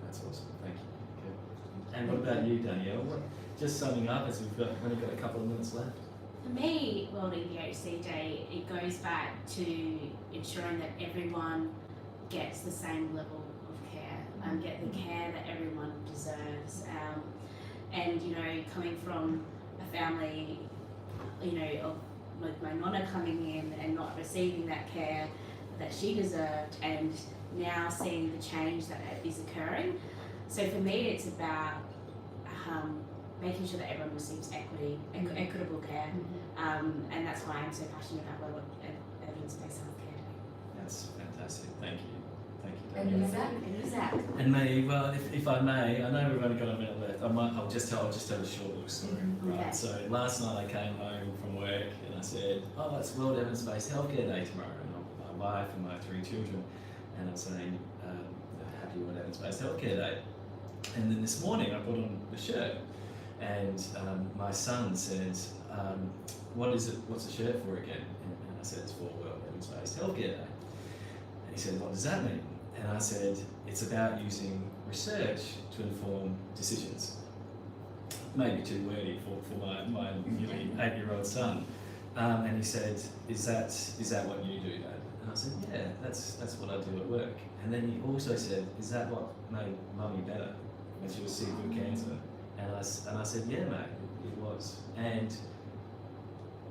that's awesome. Thank you. Good. And what about you, Danielle? Just summing up, as we've only got a couple of minutes left. For me, World EBHC Day, it goes back to ensuring that everyone gets the same level of care, get the care that everyone deserves. And, you know, coming from a family, you know, of with my nonna coming in and not receiving that care that she deserved, and now seeing the change that is occurring. So for me, it's about making sure that everyone receives equitable care, and that's why I'm so passionate about World Evidence-Based Healthcare Day. That's fantastic. Thank you. Thank you, And Danielle. you, Zac? And you, Zac. And me, well, if I may, I know we've only got a minute left. I'll just tell a short little story. Right. Okay. So last night I came home from work and I said, "Oh, it's World Evidence-Based Healthcare Day tomorrow," and I'm with my wife and my 3 children, and I'm saying, "Happy World Evidence-Based Healthcare Day." And then this morning I put on the shirt, and my son said, "What is it? What's the shirt for again?" And I said, "It's for World Evidence-Based Healthcare Day." And he said, "What does that mean?" And I said, "It's about using research to inform decisions." Maybe too wordy for my nearly 8-year-old son. And he said, "Is that what you do, Dad?" And I said, "Yeah, that's what I do at work." And then he also said, "Is that what made Mummy better when she was sick with cancer?" And I said, "Yeah, mate, it was." And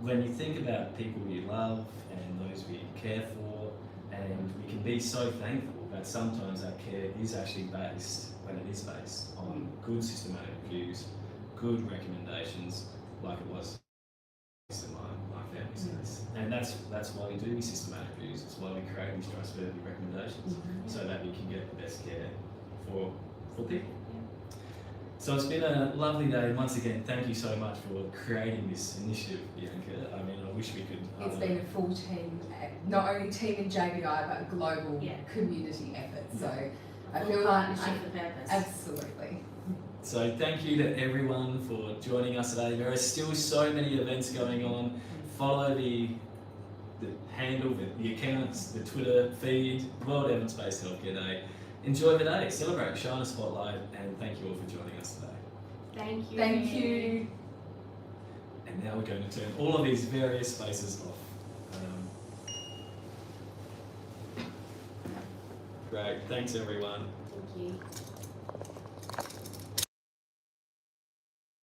when you think about people you love and those we care for, and we can be so thankful that sometimes that care is actually based, when it is based, on good systematic reviews, good recommendations, like it was in my family's case. And that's why we do these systematic reviews. It's why we create these trustworthy recommendations, so that we can get the best care for people. So it's been a lovely day. Once again, thank you so much for creating this initiative, Bianca. I mean, I wish we could. It's been a full team, not only team in JBI, but a global community effort. So I feel Partnership for purpose. Absolutely. So thank you to everyone for joining us today. There are still so many events going on. Follow the handle, the accounts, the Twitter feed, World Evidence-Based Healthcare Day. Enjoy the day, celebrate, shine a spotlight, and thank you all for joining us today. Thank you. Thank you. And now we're going to turn all of these various spaces off. Great, thanks everyone. Thank you.